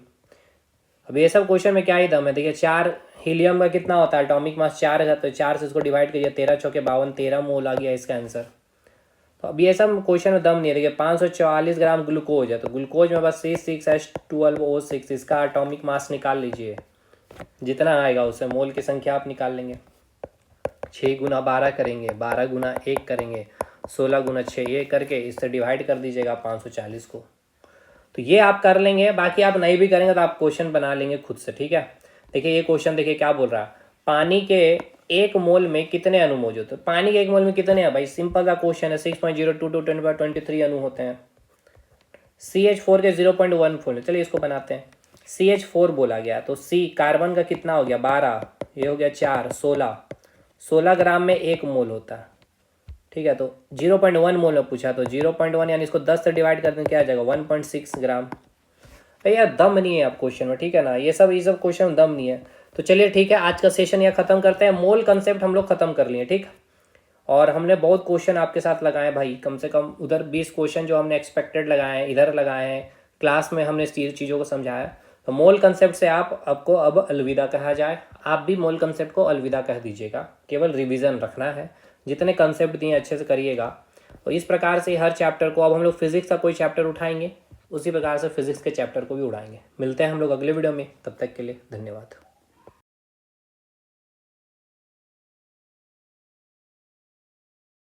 Speaker 1: अब ये सब क्वेश्चन में क्या ही दम है? देखिए 4 हीलियम का कितना होता है? एटॉमिक मास 4 है, तो 4 से इसको डिवाइड करिए, 13 चौके 52, 13 मोल आ गया इसका आंसर। तो अब ये सब क्वेश्चन में दम नहीं है। देखिए 544 ग्राम ग्लूकोज है, तो ग्लूकोज में बस C6H12O6, इसका एटॉमिक मास निकाल लीजिए, जितना आएगा उससे मोल की संख्या आप निकाल लेंगे। 6 गुना 12 करेंगे, 12 गुना 1 करेंगे, 16 गुना 6, ये करके इससे डिवाइड कर दीजिएगा 540 को। तो ये आप कर लेंगे। बाकी आप नहीं भी करेंगे तो आप क्वेश्चन बना लेंगे खुद से, ठीक है। देखिए ये क्वेश्चन देखिए क्या बोल रहा है, पानी के एक मोल में कितने अणु मौजूद है? पानी के एक मोल में कितने हैं भाई? सिंपल सा क्वेश्चन है, 6.02 टू 10⁻23 अणु होते हैं। CH4 के 0.14, चलिए इसको बनाते हैं। CH4 बोला गया, तो C कार्बन का कितना हो गया? 12, ये हो गया 4, 16 ग्राम में एक मोल होता है, ठीक है। तो 0.1 मोल में पूछा, तो 0.1 यानी इसको 10 से डिवाइड कर दें, क्या आ जाएगा? 1.6 ग्राम। भैया दम नहीं है आप क्वेश्चन में, ठीक है ना, ये सब क्वेश्चन में दम नहीं है। तो चलिए ठीक है, आज का सेशन यह खत्म करते हैं। मोल कंसेप्ट हम लोग खत्म कर लिए, ठीक। और हमने बहुत क्वेश्चन आपके साथ लगाए भाई, कम से कम उधर 20 क्वेश्चन जो हमने एक्सपेक्टेड लगाए हैं, इधर लगाए हैं, क्लास में हमने चीज़ों को समझाया। तो मोल कंसेप्ट से आपको अब अलविदा कहा जाए। आप भी मोल कंसेप्ट को अलविदा कह दीजिएगा, केवल रिवीजन रखना है, जितने कंसेप्ट दिए अच्छे से करिएगा। तो इस प्रकार से हर चैप्टर को, अब हम लोग फिजिक्स का कोई चैप्टर उठाएंगे, उसी प्रकार से फिजिक्स के चैप्टर को भी उड़ाएंगे। मिलते हैं हम लोग अगले वीडियो में, तब तक के लिए धन्यवाद।